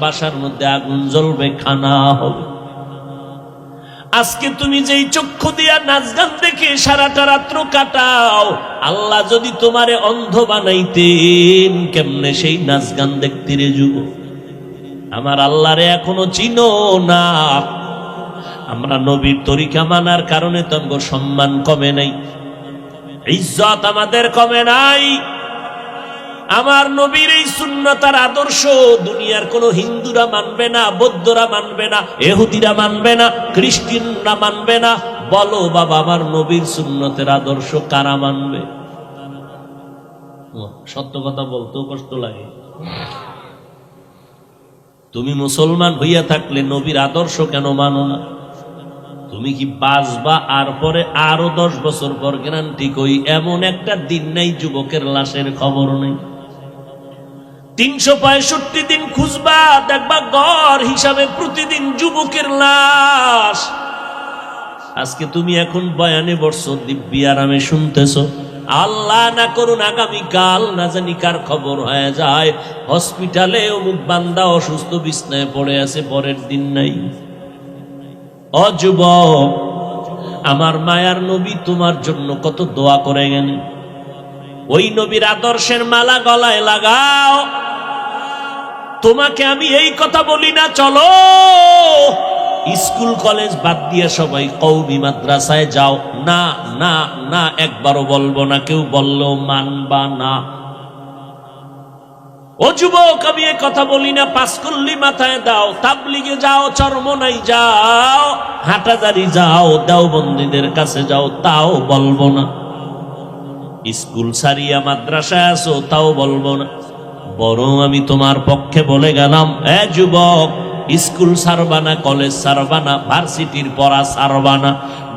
বাসার মধ্যে আগুন জ্বলবে, খানা হবে। আজকে তুমি যেই চক্ষু দিয়া নাচ গান দেখে সারাটা রাত্র কাটাও, আল্লাহ যদি তোমারে অন্ধ বানাইতেন কেমনে সেই নাচ গান দেখতে রে যুবক? আমার আল্লাহরে এখনো চিনো না। আমরা নবীর তরিকা মানার কারণে তোমার সম্মান কমে নাই, ইজ্জত আমাদের কমে নাই। আমার নবীর এই সুন্নতার আদর্শ দুনিয়ার কোন হিন্দুরা মানবে না, বৌদ্ধরা মানবে না, ইহুদিরা মানবে না, খ্রিস্টানরা মানবে না। বলো বাবা, আমার নবীর সুন্নতের আদর্শ কারা মানবে? সত্য কথা বলতেও কষ্ট লাগে। তুমি মুসলমান হইয়া থাকলে নবীর আদর্শ কেন মানো না? তুমি কি বাঁচবা আর পরে আরো 10 বছর পর গ্যারান্টি কই এমন একটা দিন নাই যুবকের লাশের খবর নেই। 365 দিন খুঁজবা, দেখবা গড় হিসাবে প্রতিদিন যুবকের লাশ। আজকে তুমি এখন বয়ানে বসছো, দিব্যি আরামে শুনতেছো, আল্লাহ না করুন আগামীকাল না জানি কার খবর হয়ে যায় হসপিটালে অমুক বান্দা অসুস্থ বিছনায় পড়ে আছে, পরের দিন নাই। ও যুবক, আমার মায়ার নবী তোমার জন্য কত দোয়া করে গেলেন। ওই নবীর আদর্শের মালা গলায় লাগাও। তোমাকে আমি এই কথা বলি না চলো স্কুল কলেজ বাদ দিয়ে সবাই কওমি মাদ্রাসায় যাও। না না না, একবারও বলবো না, কেউ বললেও মানবা না। ও যুবক, আমি এ কথা বলি না, পাঁচকুল্লি মাথায় দাও, তাবলিগে যাও, চরমনাই যাও, হাটাজারি যাও, দেওবন্দীদের কাছে যাও, তাও বলবো না। স্কুল সারিয়া মাদ্রাসায় আসো, তাও বলবো না। বরং আমি তোমার পক্ষে বলে গেলাম, এ যুবক, স্কুল সারবানা, কলেজ সারবানা, ভার্সিটির পড়া সারবানা,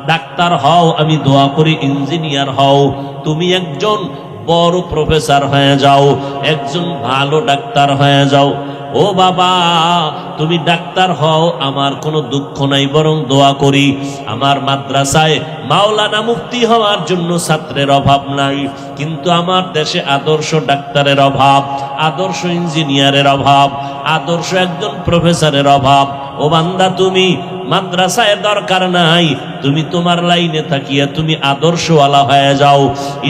ডাক্তার হও, আমি দোয়া করি ইঞ্জিনিয়ার হও, তুমি একজন বড় প্রফেসর হয়ে যাও, একজন ভালো ডাক্তার হয়ে যাও। ও বাবা, তুমি ডাক্তার হও, আমার কোনো দুঃখ নাই, বরং দোয়া করি আমার মাদ্রাসায় মাওলানা মুফতি হওয়ার জন্য ছাত্রের অভাব নাই, কিন্তু আমার দেশে আদর্শ ডাক্তারের অভাব, আদর্শ ইঞ্জিনিয়ারের অভাব, আদর্শ একজন প্রফেসরের অভাব। ও বান্দা, তুমি মাদ্রাসায় দরকার নাই, তুমি তোমার লাইনে থাকিয়া তুমি আদর্শওয়ালা হয়ে যাও।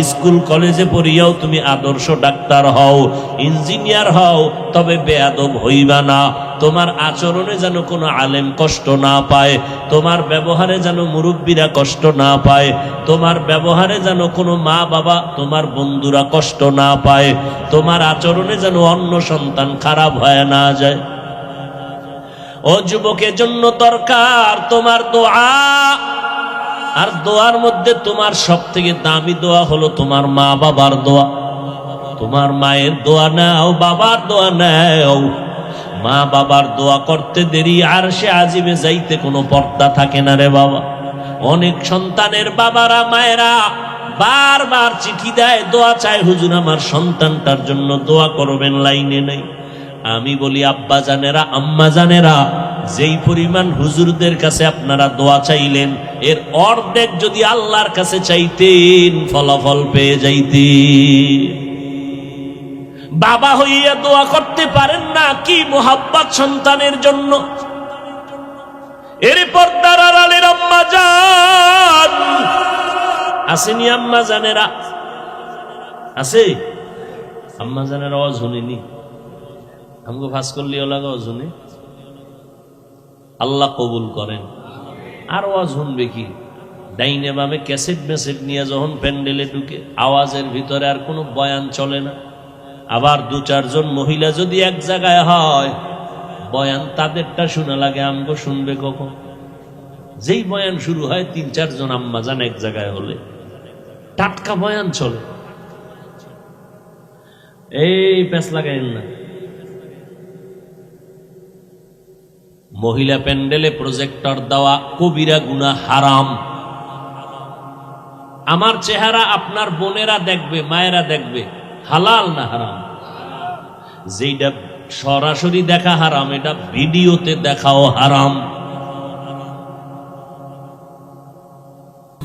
স্কুল কলেজে পড়িয়াও তুমি আদর্শ ডাক্তার হও, ইঞ্জিনিয়ার হও, তবে বেয়াদব হইবা না। তোমার আচরণে যেন কোনো আলেম কষ্ট না পায়, তোমার ব্যবহারে যেন মুরব্বীরা কষ্ট না পায়, তোমার ব্যবহারে যেন কোনো মা বাবা, তোমার বন্ধুরা কষ্ট না পায়, তোমার আচরণে যেন অন্য সন্তান খারাপ হয়ে না যায়। ও যুবকের জন্য দরকার তোমার দোয়া, আর দোয়ার মধ্যে তোমার সব থেকে দামি দোয়া হলো তোমার মা বাবার দোয়া। তোমার মায়ের দোয়া নাও, বাবার দোয়া নাও। মা বাবার দোয়া করতে দেরি আরশে আজিমে যাইতে কোনো পর্দা থাকে না রে বাবা। অনেক সন্তানের বাবারা মায়েরা বারবার চিঠি দেয়, দোয়া চায়, হুজুর আমার সন্তানটার জন্য দোয়া করবেন, লাইনে নেই। আমি বলি আব্বা জানেরা, আম্মা জানেরা, যেই পরিমাণ হুজুরদের কাছে আপনারা দোয়া চাইলেন, এর অর্ধেক যদি আল্লাহর কাছে চাইতেন, ফলাফল পেয়ে যাইতেন। বাবা হইয়া দোয়া করতে পারেন না, কি মোহাব্বত সন্তানের জন্য। এর পর্দার আড়ালের আম্মা জান আসেনি, আম্মা জানেরা আছে, আম্মা জানেরা আওয়াজ শুনিনি, আমাকে ফাঁস করলে লাগা শুনে আল্লাহ কবুল করেন। আর আওয়াজ শুনবে কি? ডাইনে বামে ক্যাসেট মেসেট নিয়ে যখন প্যান্ডেলে ঢুকে, আওয়াজের ভিতরে আর কোনো বয়ান চলে না। আবার দু চারজন মহিলা যদি এক জায়গায় হয়, বয়ান তাদেরটা শোনা লাগে, আমগো শুনবে কখন? যেই বয়ান শুরু হয়, তিন চারজন আম্মা জান এক জায়গায় হলে টাটকা বয়ান চলে। এই প্যাঁচ লাগাইন না। মহিলা প্যান্ডেলে প্রজেক্টর দেওয়া কবিরা গুনাহ, হারাম। আমার চেহারা আপনার বোনেরা দেখবে, মায়েরা দেখবে, হালাল না হারাম? যেটা সরাসরি দেখা হারাম, এটা ভিডিওতে দেখাও হারাম।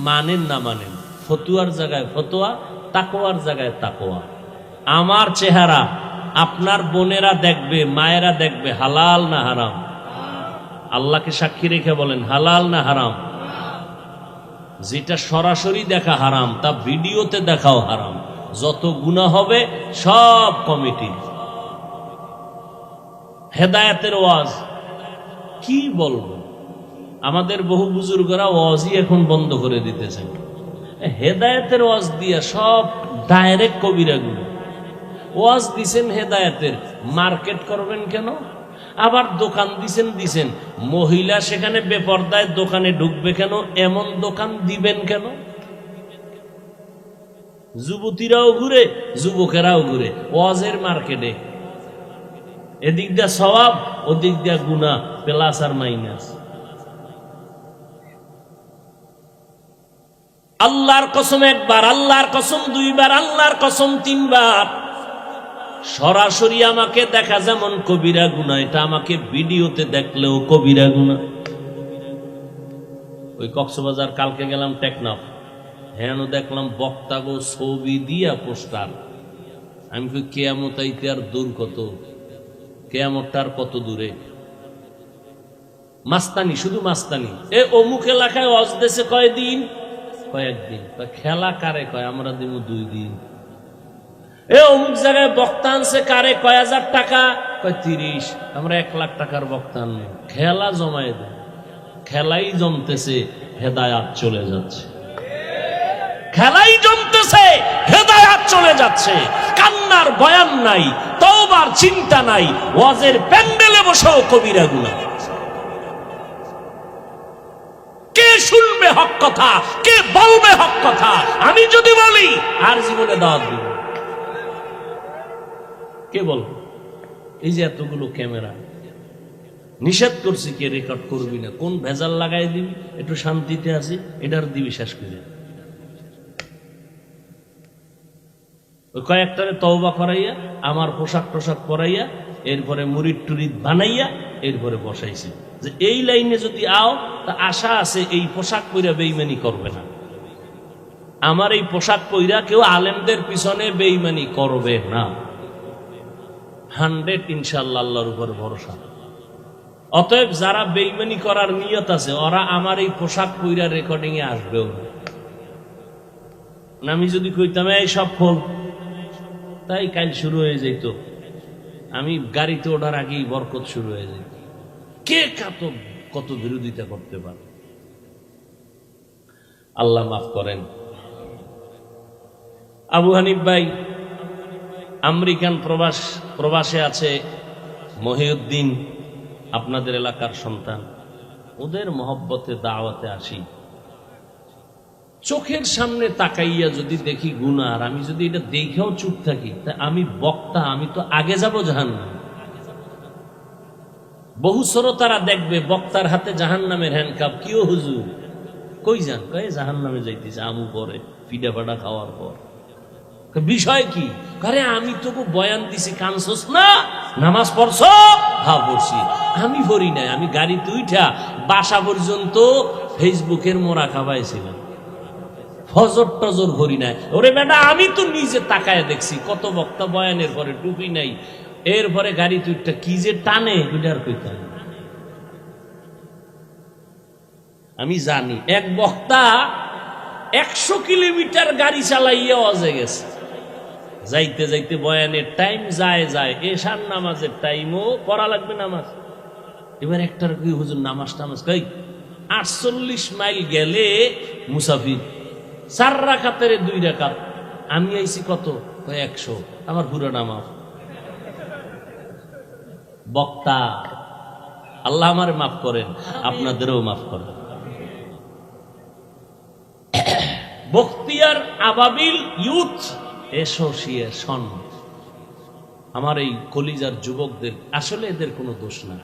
মানেন না মানেন, ফতুয়ার জায়গায় ফতোয়া, তাকওয়ার জায়গায় তাকওয়া। আমার চেহারা আপনার বোনেরা দেখবে, মায়েরা দেখবে, হালাল না হারাম? আল্লাহকে সাক্ষী রেখে বলেন, হালাল না হারাম? যেটা সরাসরি দেখা হারাম, তা ভিডিওতে দেখাও হারাম। যত গুনাহ হবে সব কমিটি। হেদায়েতের ওয়াজ কি বলবো, আমাদের বহু বুজুর্গরা ওয়াজই এখন বন্ধ করে দিতেছেন। হেদায়েতের ওয়াজ দিয়া সব ডাইরেক্ট কবিরা গুনাহ। ওয়াজ দিছেন হেদায়েতের, মার্কেট করবেন কেন? আবার দোকান দিছেন, মহিলা সেখানে বেপরদায় দোকানে ঢুকবে কেন? এমন দোকান দিবেন কেন? যুবতীরাও ঘুরে, যুবকেরাও ঘুরে ওয়াজের মার্কেটে। এদিক দিয়া সওয়াব, ওদিক দিয়া গুনাহ, প্লাস আর মাইনাস। আল্লাহর কসম একবার, আল্লাহর কসম দুইবার, আল্লাহর কসম তিনবার। সরাসরি আমাকে দেখা যেমন কবিরা গুনাহ, এটা আমাকে ভিডিওতে দেখলেও কবিরা গুনাহ। ওই কক্সবাজার কালকে গেলাম টেকনাফ, হ্যাঁ দেখলাম বক্তা গো ছবি দিয়া পোস্টার। আমি কই কিয়ামত আইতে আর দূর কত, কিয়ামতটার কত দূরে। মাস্তানি, শুধু মাস্তানি। এ অমুক এলাকায় ওয়াজ দেশে কয়দিন? কয়েকদিন। খেলা কারে কয়? আমরা দিব 2 দিন। এ অমুক জায়গায় বক্তা আনছে কারে? কয় হাজার টাকা? কয় 30। আমরা 1 লাখ টাকার বক্তা আনলাম, খেলা জমায় দেয়। খেলাই জমতেছে, হেদায়াত চলে যাচ্ছে। খেলাই জমতেছে, হেদায়াত চলে যাচ্ছে। কান্নার বয়ান নাই, তওবার চিন্তা নাই, ওয়াজের প্যান্ডেলে বসেও কবিরা গুনাহ। কে শুনবে হক কথা, কে বলবে হক কথা? আমি যদি বলি আর জীবনে দাওয়াত দিব, কে বলবে? এই যে এতগুলো ক্যামেরা, নিষেধ করছি কে রেকর্ড করবি না, কোন ভেজাল লাগাই দিবি, একটু শান্তিতে আছি, এটার দিবি শেষ করে। ওই কয়েকটারে তওবা করাইয়া, আমার পোশাক টোশাক পরাইয়া, এরপরে মুরিদ টুরিদ বানাইয়া, এরপরে বসাইছি যে এই লাইনে যদি আও তা আশা আছে এই পোশাক পইরা বেঈমানি করবে না। আমার এই পোশাক পইরা কেউ আলেমদের পিছনে বেঈমানি করবে না। 100 ইনশাআল্লাহ, আল্লাহর উপর ভরসা। অতএব যারা বেঈমানি করার নিয়ত আছে, ওরা আমার এই পোশাক পইরা রেকর্ডিং এ আসবেও না। আমি যদি কইতাম এই সব খোল, তাই কাল শুরু হয়ে যেত, আমি গাড়িতে ওঠার আগেই বরকত শুরু হয়ে যেত। কে কত বিরোধিতা করতে পারে? আল্লাহ মাফ করেন। আবু হানিফ ভাই আমেরিকান প্রবাসে আছে, মহিউদ্দিন আপনাদের এলাকার সন্তান, ওদের মহব্বতে দাওয়াতে আসি। চোখের সামনে তাকাইয়া যদি দেখি গুনাহ, আর আমি যদি এটা দেখেও চুপ থাকি, তা আমি বক্তা, আমি তো আগে যাব জাহান্নামে। বহু শ্রোতারা দেখবে বক্তার হাতে জাহান্নামের হ্যান্ডকাপ, কিও হুজুর কই যান? কয়ে জাহান্নামে যাইতেছে আমু পরে, পিঠা পাটা খাওয়ার পর। বিষয় কি? আরে আমি তোকে বয়ান দিছি, কানছস না? নামাজ পড়ছো? হ্যাঁ পড়ছি। আমি পড়ি নাই, আমি গাড়িতে উঠা বাসা পর্যন্ত ফেসবুকের মোড়া খাওয়াইছিলাম, ফজর টজর ভরি নাই। ওরে বেটা, আমি তো নিজে তাকায় দেখছি কত বক্তা বয়ানের পরে টুপি নাই, এরপরে গাড়ি তুইটা কি যে টানে, ওইটার কইতাম। আমি জানি এক বক্তা 100 কিলোমিটার গাড়ি চালাইয়া অজে গেছে, যাইতে যাইতে বয়ানের টাইম যায়, এশার নামাজের টাইমও পড়া লাগবে নামাজ। এবার একটার কি হুজুর নামাজ টামাজ কই 48 মাইল গেলে মুসাফির 4 রাকাতের 2 রাকাত, আমি আইছি কত? 100, আমার পুরো নামাজ। বক্তা, আল্লাহ আমার মাফ করেন, আপনাদেরও মাফ করেন। বখতিয়ার আবাবিল ইউথ অ্যাসোসিয়েশন, আমার এই কলিজার যুবকদের, আসলে এদের কোনো দোষ না,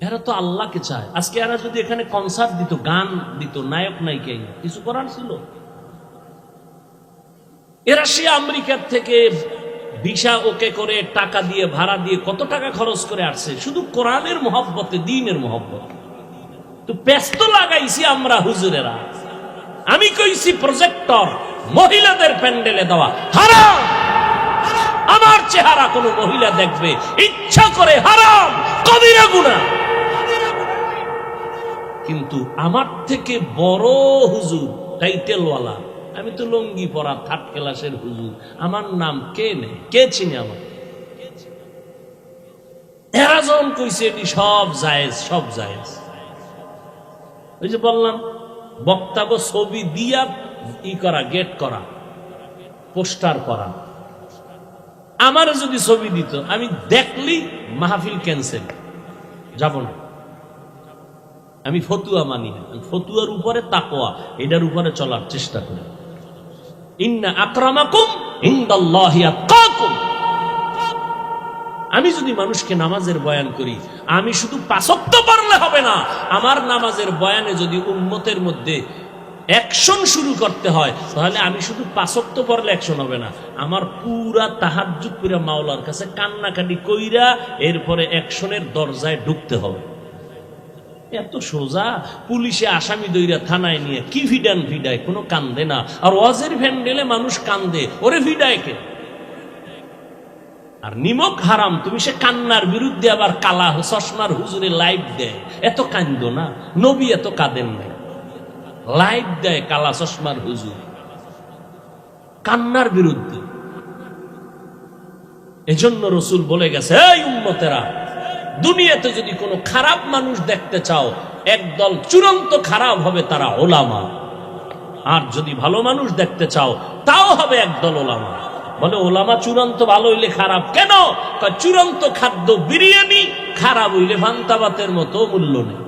এরা তো আল্লাহকে চায়। আজকে এরা যদি এখানে কনসার্ট দিত, গান দিত, নায়ক নায়িকা, কিছু করার ছিল? এরা সে আমেরিকার থেকে ভিসা ওকে করে, টাকা দিয়ে, ভাড়া দিয়ে, কত টাকা খরচ করে আসছে শুধু কোরআনের মহব্বতে, দ্বীনের মহব্বতে। তো ব্যস্ত লাগাইছি আমরা হুজুরেরা। আমি কইছি প্রজেক্টর মহিলাদের প্যান্ডেলে দেওয়া হারাম। আমার চেহারা কোনো মহিলা দেখবে ইচ্ছা করে, হারাম, কবিরা গুনাহ। কিন্তু আমার থেকে বড় হুজুর, টাইটেলওয়ালা, আমি তো লঙ্গি পরা 3rd ক্লাসের হুজুর, আমার নাম কে নেই, কে চিনে আমার? এরা যখন কইছে এটি সব জায়েজ, সব জায়েজ। ওই যে বললাম, বক্তাকে ছবি দিয়া করা, গেট করা, পোস্টার করা। আমার যদি ছবি দিত, আমি দেখলি মাহফিল ক্যান্সেল, যাব না। আমি ফতুয়া মানি না, ফতুয়ার উপরে তাকওয়া, এটার উপরে চলার চেষ্টা করি। ইন্না আকরামাকুম ইনদাল্লাহি আতকাকুম। আমি যদি মানুষকে নামাজের বয়ান করি, আমি শুধু 5 ওয়াক্ত পড়লে হবে না, আমার নামাজের বয়ানে যদি উম্মতের মধ্যে অ্যাকশন শুরু করতে হয়, তাহলে আমি শুধু 5 ওয়াক্ত পড়লে অ্যাকশন হবে না, আমার পুরা তাহাজ্জুদ পুরা মাওলার কাছে কান্নাকাটি কইরা এরপরে অ্যাকশনের দরজায় ঢুকতে হবে। এত সোজা। পুলিশে আসামি দইরা থানায় নিয়ে কি ভিডায়, কোনো কান্দে না। আর ওয়াজের ভ্যান্ডেলে মানুষ কান্দে, ওরে ভিডায় কে? আর নিমক হারাম, তুমি সে কান্নার বিরুদ্ধে আবার কালা চশমার হুজুরে লাইভ দেয়, এত কান্দ না। নবী এত কাঁদেন নাই, লাইভ দেয় কালা চশমার হুজুর কান্নার বিরুদ্ধে। এজন্য রসুল বলে গেছে, এই উম্মতেরা, দুনিয়াতে যদি কোনো খারাপ মানুষ দেখতে চাও, একদল চূড়ান্ত খারাপ হবে, তারা ওলামা। আর যদি ভালো মানুষ দেখতে চাও তাও হবে একদল ওলামা। বলে ওলামা চূড়ান্ত ভালো হইলে খারাপ কেন? চূড়ান্ত খাদ্য বিরিয়ানি, খারাপ হইলে ভান্তাবাতের মতো মূল্য নেই।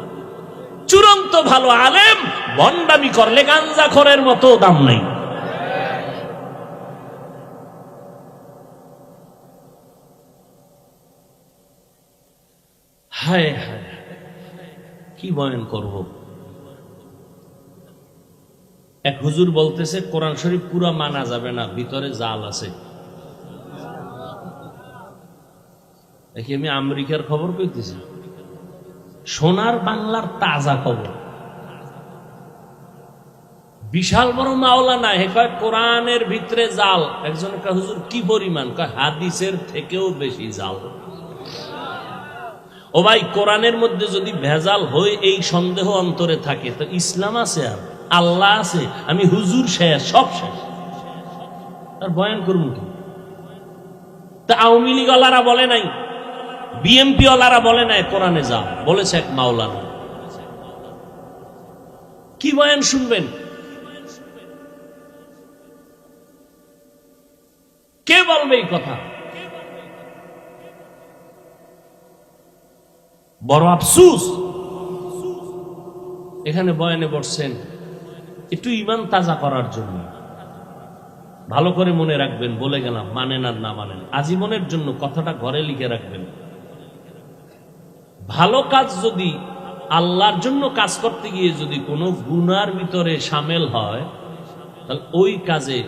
চূড়ান্ত ভালো আলেম ভণ্ডামি করলে গাঞ্জাখোরের মতো দাম নেই। হায় হায়, কি বয়ান করব। এক হুজুর বলতেছে কোরআন শরীফ পুরা মানা যাবে না, ভিতরে জাল আছে। দেখি আমি আমেরিকার খবর পেতেছি, সোনার বাংলার তাজা খবর। বিশাল বড় মাওলানা হে কয় কোরআনের ভিতরে জাল। একজন হুজুর কি পরিমাণ? কয় হাদিসের থেকেও বেশি জাল। ও ভাই, কোরআনের মধ্যে যদি ভেজাল হয় এই সন্দেহ অন্তরে থাকে তো ইসলাম আছে আর আল্লাহ আছে? আমি হুজুর শেষ, সব শেষ, আর বয়ান করুন কি? তা আওয়ামী লীগ ওয়ালারা বলে নাই, বিএমপি ওয়ালারা বলে নাই কোরআনে যা বলেছে এক মাওলানা। কি বয়ান শুনবেন? কে বলবে এই কথা? বড় আফসুস, এখানে বয়ানে বসছেন একটু ইমান তাজা করার জন্য। ভালো করে মনে রাখবেন, বলে গেলাম, মানেন আর না মানেন, আজীবনের জন্য কথাটা ঘরে লিখে রাখবেন। ভালো কাজ যদি আল্লাহর জন্য কাজ করতে গিয়ে যদি কোনো গুনার ভিতরে সামিল হয়, তাহলে ওই কাজে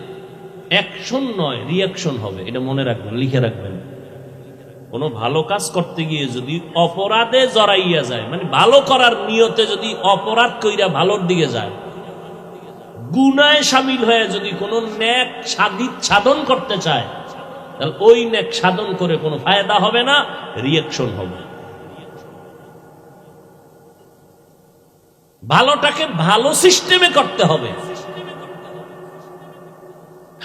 অ্যাকশন নয় রিয়াকশন হবে। এটা মনে রাখবেন, লিখে রাখবেন। কোনো ভালো কাজ করতে গিয়ে যদি অপরাধে জড়াইয়া যায়, মানে ভালো করার নিয়তে যদি অপরাধ কইরা ভালোর দিকে যায়, গুনায় সামিল হয়ে যদি কোনো নেক সাধন করতে চায়, তাহলে ওই নেক সাধন করে কোনো ফায়দা হবে না, রিয়াকশন হবে। ভালোটাকে ভালো সিস্টেমে করতে হবে।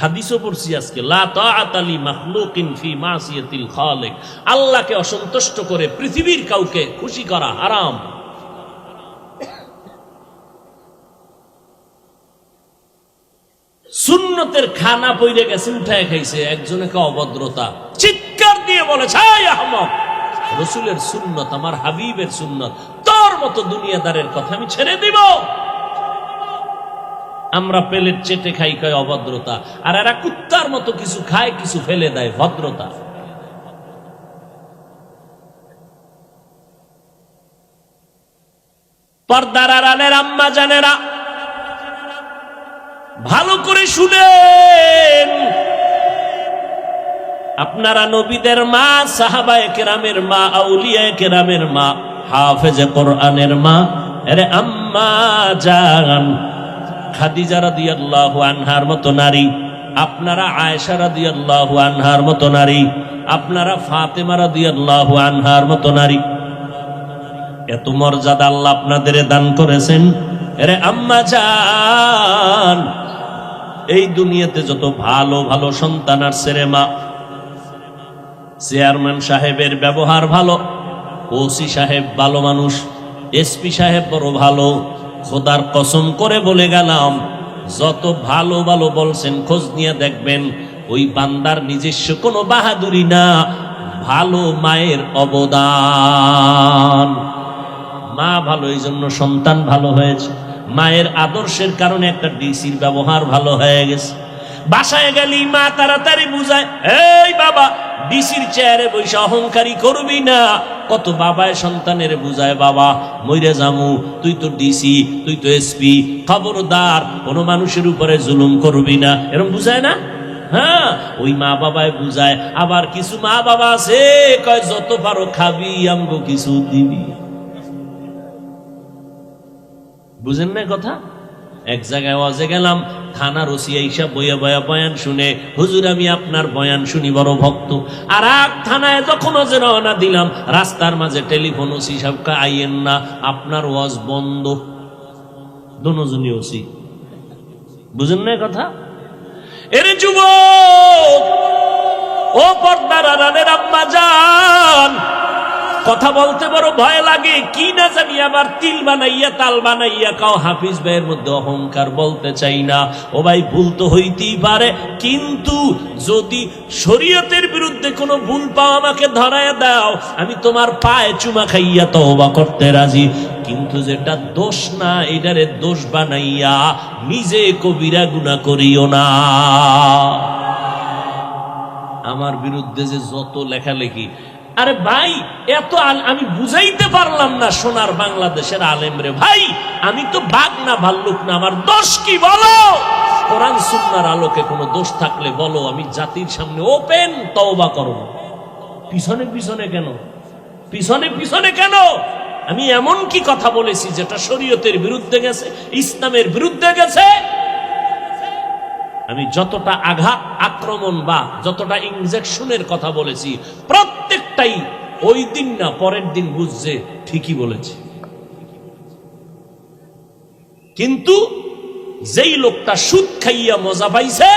হাদিসও পড়ছি আজকে, লা তাআতা লি মাখলুকিন ফি মাসিয়াতিল খালিক। আল্লাহকে অসন্তুষ্ট করে পৃথিবীর কাউকে খুশি করা হারাম। সুন্নতের খানা পইরে গেছে, উঠায় খাইছে, একজনকে অভদ্রতা চিৎকার দিয়ে বলেছে, আয় আহমক, রাসূলের সুন্নত, আমার হাবিবের সুন্নত, তোর মতো দুনিয়াদারের কথা আমি ছেড়ে দিব? আমরা প্লেট চেটে খাই, কয় অভদ্রতা, আর এরা কুত্তার মতো কিছু খায়, কিছু ফেলে দেয়, ভদ্রতা। পর্দার আড়ালের আম্মা জানেরা ভালো করে শুনেন, আপনারা নবীদের মা, সাহাবায়ে কেরামের মা, আউলিয়ায়ে কেরামের মা, হাফেজে কোরআনের মা, আরে আম্মা জান খাদিজা রাদিয়াল্লাহু আনহার মতো নারী, আপনারা আয়েশা রাদিয়াল্লাহু আনহার মতো নারী, আপনারা ফাতেমা রাদিয়াল্লাহু আনহার মতো নারী। এত মর্যাদা আল্লাহ আপনাদের দান করেছেন। আরে আম্মা জান, এই দুনিয়াতে যত ভালো ভালো সন্তান আসছে রে মা, চেয়ারম্যান সাহেবের ব্যবহার ভালো, ওসি সাহেব ভালো মানুষ, এসপি সাহেব বড় ভালো, খোদার কসম করে বলে গেলাম, যত ভালো ভালো বলছেন খোঁজ নিয়ে দেখবেন ওই বান্দার নিজস্ব কোনো বাহাদুরি না, ভালো মায়ের অবদান। মা ভালো, এই জন্য সন্তান ভালো হয়েছে। মায়ের আদর্শের কারণে একটা ডিসির ব্যবহার ভালো হয়ে গেছে। বাসায় গেলি মা তাড়াতাড়ি বুঝায়, এই বাবা, ডিসির চেয়ারে বসে অহংকারী করবি না। কত বাবায় সন্তানের বুঝায়, বাবা মইরে জামু, তুই তো ডিসি, তুই তো এসপি, খবরদার কোনো মানুষের উপরে জুলুম করবি না, এরকম বুঝায় না? হ্যাঁ, ওই মা বাবায় বুঝায়। আবার কিছু মা বাবা আছে কয়, যত পারো খাবি, আমগো কিছু দিবি। বুঝেন না কথা? এক জায়গায় ওয়াজে গেলাম, থানার ওসি আইসা বইয়া বয়া বয়ান শুনে, হুজুর আমি আপনার বয়ান শুনি, বড় ভক্ত। আর এক থানায় যখন ওজে রওনা দিলাম, রাস্তার মাঝে টেলিফোন, ওসি সাহেবকে আইয়েন না, আপনার ওয়াজ বন্ধ। দুজনই ওসি। বুঝেন না কথা? এরে যুবক, ও পর্দার আড়ালের আম্মা জান, কথা বলতে বড় ভয় লাগে, কি না জানি আবার তিল বানাইয়া তাল বানাইয়া কাও। হাফিজ ভাইয়ের মধ্যে অহংকার বলতে চাই না, ও ভাই ভুল তো হইতেই পারে, কিন্তু যদি শরীয়তের বিরুদ্ধে কোনো ভুল পাও আমাকে ধরায় দাও, আমি তোমার পায়ে চুমা খাইয়া তওবা করতে রাজি। কিন্তু যেটা দোষ না এটারে দোষ বানাইয়া নিজে কবিরা গুনাহ করিও না। আমার বিরুদ্ধে যে যত লেখালেখি, আরে ভাই এত আমি বুঝাইতে পারলাম না সোনার বাংলাদেশের আলেম রে। ভাই আমি তো বাঘ না ভাল্লুক না, আমার দোষ কি বলো? কোরআন সুন্নাহর আলোকে কোনো দোষ থাকলে বলো, আমি জাতির সামনে ওপেন তওবা করব। পিছনে পিছনে কেন? পিছনে পিছনে কেন? আমি এমন কি কথা বলেছি যেটা শরীয়তের বিরুদ্ধে গেছে, ইসলামের বিরুদ্ধে গেছে? আমি যতটা আঘাত আক্রমণ বা যতটা ইনজেকশনের কথা বলেছি প্রত্যেকটাই ওই দিন না পরের দিন বুঝছে ঠিকই বলেছি। কিন্তু যেই লোকটা সুদ খাইয়া মজা পাইছে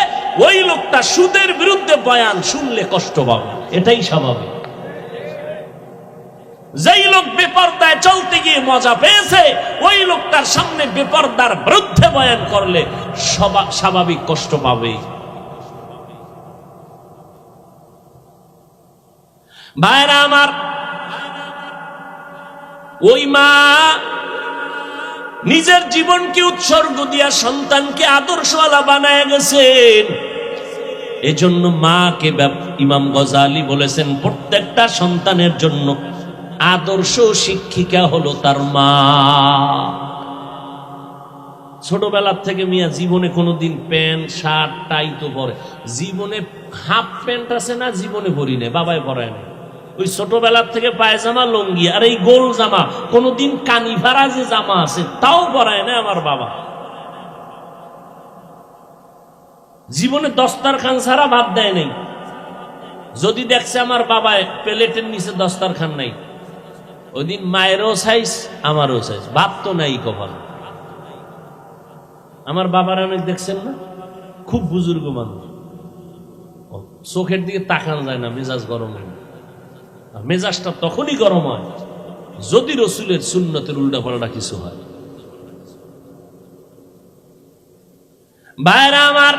ওই লোকটা সুদের বিরুদ্ধে বয়ান শুনলে কষ্ট পাবে, এটাই স্বাভাবিক। যেই লোক বেপরদায় চলতে গিয়ে মজা পেয়েছে ওই লোকটার সামনে বেপরদার বিরুদ্ধে বয়ান করলে স্বাভাবিক কষ্ট পাবে। ভাইরা আমার, ওই মা নিজের জীবনকে উৎসর্গ দিয়া সন্তানকে আদর্শওয়ালা বানায় গেছেন। এজন্য মাকে ইমাম গজালি বলেছেন প্রত্যেকটা সন্তানের জন্য আদর্শ শিক্ষিকা হলো তার মা। ছোটবেলার থেকে মিয়া জীবনে কোনোদিন প্যান্ট শার্ট টাই তো পরে, জীবনে হাফ প্যান্ট আছে না জীবনে পরি না, বাবাই পরায় না। ওই ছোটবেলার থেকে পায়জামা লঙ্গি আর এই গোল জামা, কোনোদিন কানি ভাড়া যে জামা আছে তাও পরায় না আমার বাবা। জীবনে দস্তারখান ছাড়া ভাত দেয় নাই। যদি দেখছে আমার বাবায় প্লেটের নিচে দস্তারখান নাই, ওই দিন মায়েরও সাইজ আমারও সাইজ, ভাত তো নাই কপাল। আমার বাবার অনেক দেখছেন না, খুব বুজুর্গ মানুষ, চোখের দিকে তাকানো যায় না, মেজাজ গরম হয়। মেজাজটা তখনই গরম হয় যদি রসুলের সুন্নতের উল্টা পাল্টা কিছু হয়। ভাইরা আমার,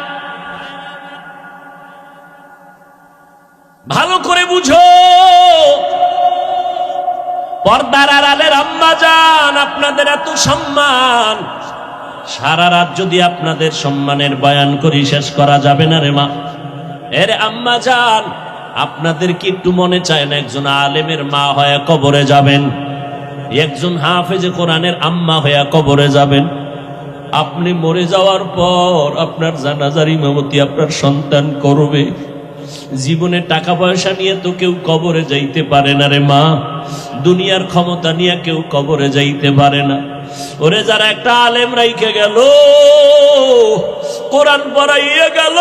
ভালো করে বুঝো, পর্দার আড়ালের আম্মা জান আপনাদের এত সম্মান, সারা রাত যদি আপনাদের সম্মানের বয়ান করি শেষ করা যাবে না রে মা। এর আম্মা জান, আপনাদের কি একটু মনে চায় না একজন আলেমের মা হয়ে কবরে যাবেন, একজন হাফেজে কোরআনের আম্মা হয়ে কবরে যাবেন? আপনি মরে যাওয়ার পর আপনার জানাজার ইমামতি আপনার সন্তান করবে। জীবনে টাকা পয়সা নিয়ে তো কেউ কবরে যাইতে পারে না রে মা, দুনিয়ার ক্ষমতা নিয়ে কেউ কবরে যাইতে পারে না। ওরে যারা একটা আলেম রাইখে গেল, কোরআন পড়াইয়া গেল,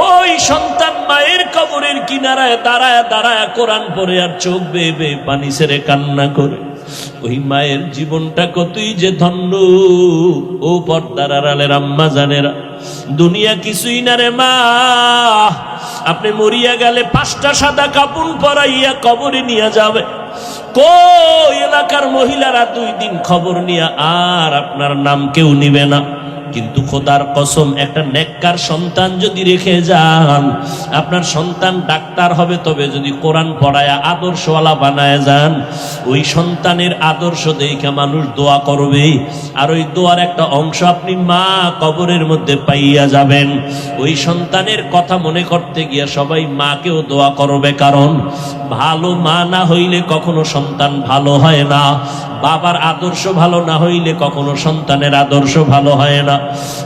ওই সন্তান মায়ের কবরের কিনারায় দাঁড়ায় দাঁড়ায় কোরআন পড়ে আর চোখ বেয়ে বেয়ে পানি ছেড়ে কান্না করে, ওই মায়ের জীবনটা কতই যে ধন্য। ও পর্দার আড়ালের আম্মা জানেরা, দুনিয়া কিছুই না রে মা। আপনি মরিয়া গেলে 5টা সাদা কাপড় পরাইয়া কবরে নিয়ে যাবে, কই এলাকার মহিলারা 2 দিন খবর নিয়ে আর আপনার নাম কেউ নিবে না। কিন্তু খোদার কসম, একটা নেককার সন্তান যদি রেখে যান, আপনার সন্তান ডাক্তার হবে, তবে যদি কোরআন পড়ায়া আদর্শওয়ালা বানায় যান, ওই সন্তানের আদর্শ দেখে মানুষ দোয়া করবে, আর ওই দোয়ার একটা অংশ আপনি মা কবরের মধ্যে পাইয়া যাবেন। ওই সন্তানের কথা মনে করতে গিয়ে সবাই মাকেও দোয়া করবে, কারণ ভালো মা না হইলে কখনো সন্তান ভালো হয় না, বাবার আদর্শ ভালো না হইলে কখনো সন্তানের আদর্শ ভালো হয় না।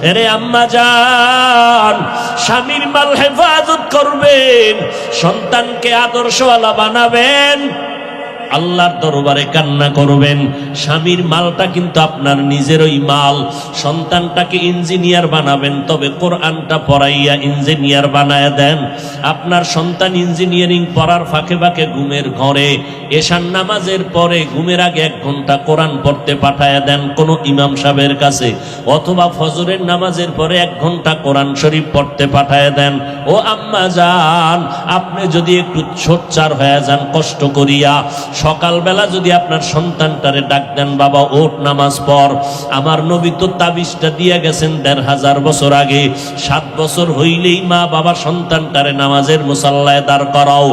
এরে আম্মা জান, স্বামীর মাল হেফাজত করবেন, সন্তানকে আদর্শওয়ালা বানাবেন। আল্লাহর দরবারে কান্না করবেন। স্বামীর মালটা কিন্তু আপনার নিজেরই মাল। সন্তানটাকে ইঞ্জিনিয়ার বানাবেন, তবে কোরআনটা পড়াইয়া ইঞ্জিনিয়ার বানায় দেন। আপনার সন্তান ইঞ্জিনিয়ারিং পড়ার ফাঁকে ফাঁকে ঘুমের ঘরে এশার নামাজের পরে ঘুমের আগে 1 ঘন্টা কোরআন পড়তে পাঠায় দেন কোন ইমাম সাহেবের কাছে, অথবা ফজরের নামাজের পরে 1 ঘন্টা কোরআন শরীফ পড়তে পাঠায় দেন। ও আম্মা জান, আপনি যদি একটু সোচ্চার হয়ে যান কষ্ট করিয়া, সকালবেলা যদি আপনার সন্তানটারে ডাক দেন, বাবা ওঠ নামাজ পড়। আমার নবী তো তাবিজটা দিয়ে গেছেন 1500 বছর আগে। 7 বছর হইলেই মা বাবা সন্তানটারে নামাজের মুসাল্লায় দাঁড় করাও,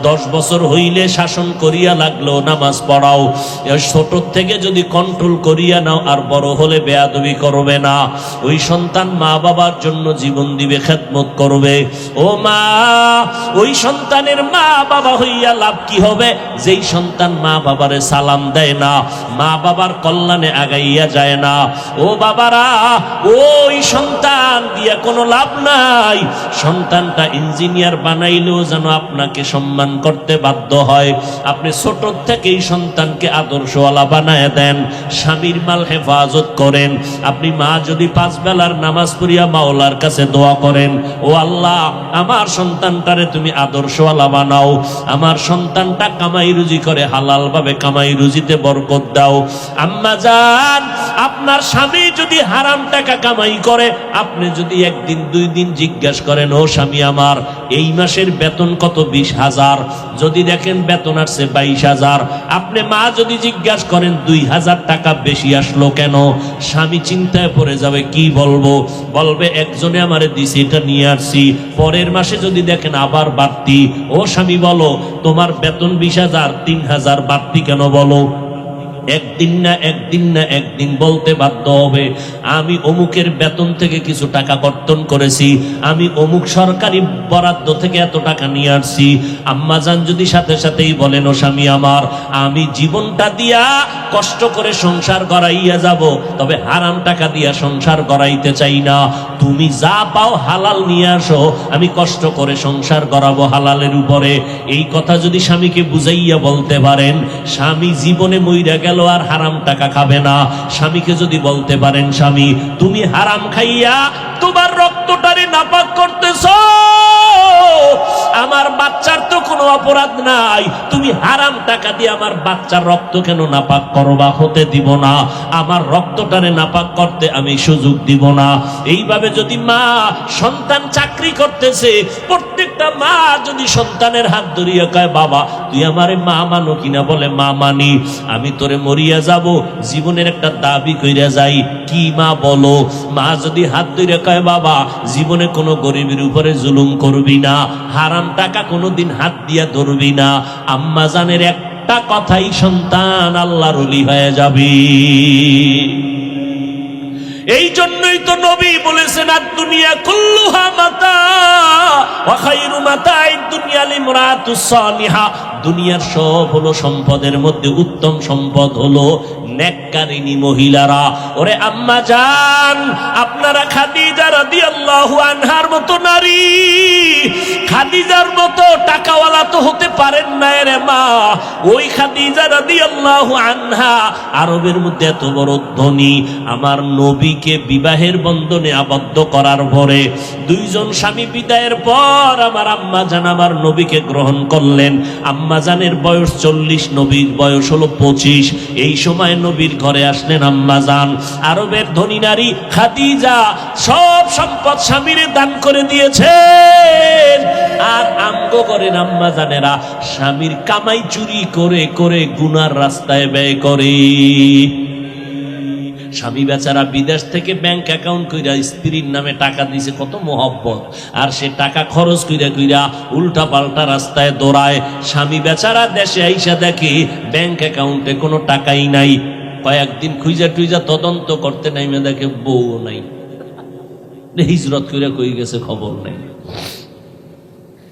10 বছর হইলে শাসন করিয়া লাগলো নামাজ পড়াও। ছোট থেকে যদি কন্ট্রোল করিয়া নাও, আর বড় হলে বেয়াদবি করবে না। ওই সন্তান মা বাবার জন্য জীবন দিবে, খেদমত করবে। ও মা, ওই সন্তানের মা বাবা হইয়া লাভ কি হবে? যেই সন্তান মা বাবারে সালাম দেয় না, মা বাবার কল্যাণে আগাইয়া যায় না, ও বাবারা, ওই সন্তান দিয়া কোনো লাভ নাই। সন্তানটা ইঞ্জিনিয়ার বানাইলেও যেন আপনাকে সম্মান করতে বাধ্য হয়। আপনি ছোট থেকেই সন্তানকে আদর্শওয়ালা বানায় দেন, স্বামীর মাল হেফাজত করেন। আপনি মা যদি 5 বেলার নামাজ পড়িয়া মাওলার কাছে দোয়া করেন, ও আল্লাহ, আমার সন্তানটারে তুমি আদর্শওয়ালা বানাও, আমার সন্তানটা কামাই রুজি করে হালাল ভাবে কামাই রুজিতে বরকত দাও। আম্মা জান, আপনার স্বামী যদি হারাম টাকা কামাই করে, আপনি যদি 1 দিন 2 দিন জিজ্ঞাসা করেন, ও স্বামী আমার এই মাসের বেতন কত? 20,000। যদি দেখেন বেতন আসছে 22,000, আপনি মা যদি জিজ্ঞাসা করেন 2,000 টাকা বেশি আসলো কেন, স্বামী চিন্তায় পড়ে যাবে। কি বলবো? বলবে একজনে আমারে দিছে, এটা নিয়ে আসছি। পরের মাসে যদি দেখেন আবার বাড়তি, ও স্বামী বলো তোমার বেতন 20,000, 3,000 বাড়তি কেন বলো? একদিন বলতে বাধ্য হবে, আমি অমুকের বেতন থেকে কিছু টাকা কর্তন করেছি, আমি অমুক সরকারি বরাদ্দ থেকে এত টাকা নিয়ে আসছি। আম্মাজান যদি সাথে সাথেই বলেন, ও স্বামী আমার, আমি জীবনটা দিয়া কষ্ট করে সংসার করাইয়া যাব, তবে হারাম টাকা দিয়া সংসার করাইতে চাই না। তুমি যা পাও হালাল নিয়ে আসো, আমি কষ্ট করে সংসার করাবো হালালের উপরে। এই কথা যদি স্বামীকে বুঝাইয়া বলতে পারেন, স্বামী জীবনে মইরা গেল আর হারাম টাকা খাবে না। স্বামীকে যদি বলতে পারেন, স্বামী তুমি হারাম খাইয়া তোমার রক্তটারে নাপাক করতেছ, আমার বাচ্চার তো কোনো অপরাধ নাই, তুমি হারাম টাকা দিয়ে আমার বাচ্চার রক্ত কেন নাপাক করবা? হতে দিব না, আমার রক্তটারে নাপাক করতে আমি সুযোগ দিব না। এইভাবে যদি মা, সন্তান চাকরি করতেছে, প্রত্যেকটা মা যদি সন্তানের হাত ধরিয়া কয়, বাবা তুই আমারে মা মানো কিনা? বলে মা মানি। আমি তোরে মরিয়া যাব, জীবনের একটা দাবি কইরা যাই। কি মা বলো? মা যদি হাত ধরে কয়, বাবা জীবনে কোনো গরিবের উপরে জুলুম করবি না, হারাম টাকা কোনোদিন হাত দিয়া ধরবি না, আম্মা জানের একটা কথাই সন্তান আল্লাহর ওলি হয়ে যাবে। এই জন্যই তো নবী বলেছেন, আর দুনিয়া কুল্লুহা মাতা ওয়া খায়রু মাতা'id দুনিয়া লিমরাতুস সালিহা। দুনিয়ার সব হলো সম্পদের মধ্যে উত্তম সম্পদ হলো নেককারিনী মহিলারা। ওরে আম্মা জান, আপনারা খাদিজা রাদিয়াল্লাহু আনহার মতো নারী, খাদিজার মতো টাকাওয়ালা তো হতে পারেন না রে মা। ওই খাদিজা রাদিয়াল্লাহু আনহা আরবের মধ্যে এত বড় ধনী, আমার নবীকে বিবাহের বন্ধনে আবদ্ধ করার পরে 2 জন স্বামী বিদায়ের পর আমার আম্মা জান আমার নবীকে গ্রহণ করলেন। আম্মা জানের বয়স 40, নবীর বয়স হলো 25। এই সময় নবীর ঘরে আসলেন আম্মা জান। আরবের ধনী নারী খাদিজা সব সম্পদ স্বামীরে দান করে দিয়েছেন। আর আমগো করেন আম্মা জানেরা স্বামীর কামাই চুরি করে করে গুনার রাস্তায় ব্যয় করে। স্বামী বেচারা বিদেশ থেকে ব্যাংক অ্যাকাউন্ট কইরা স্ত্রীর নামে টাকা দিছে, কত মোহব্বত, আর সে টাকা খরচ কইরা কইরা উল্টা পাল্টা রাস্তায় দৌড়ায়। স্বামী বেচারা দেশে আইসা দেখে ব্যাংক অ্যাকাউন্টে কোনো টাকাই নাই। কয়েকদিন খুঁজা টুইজা তদন্ত করতে নাইমে দেখে বউ নাই, হিজরত কইরা কই গেছে খবর নাই।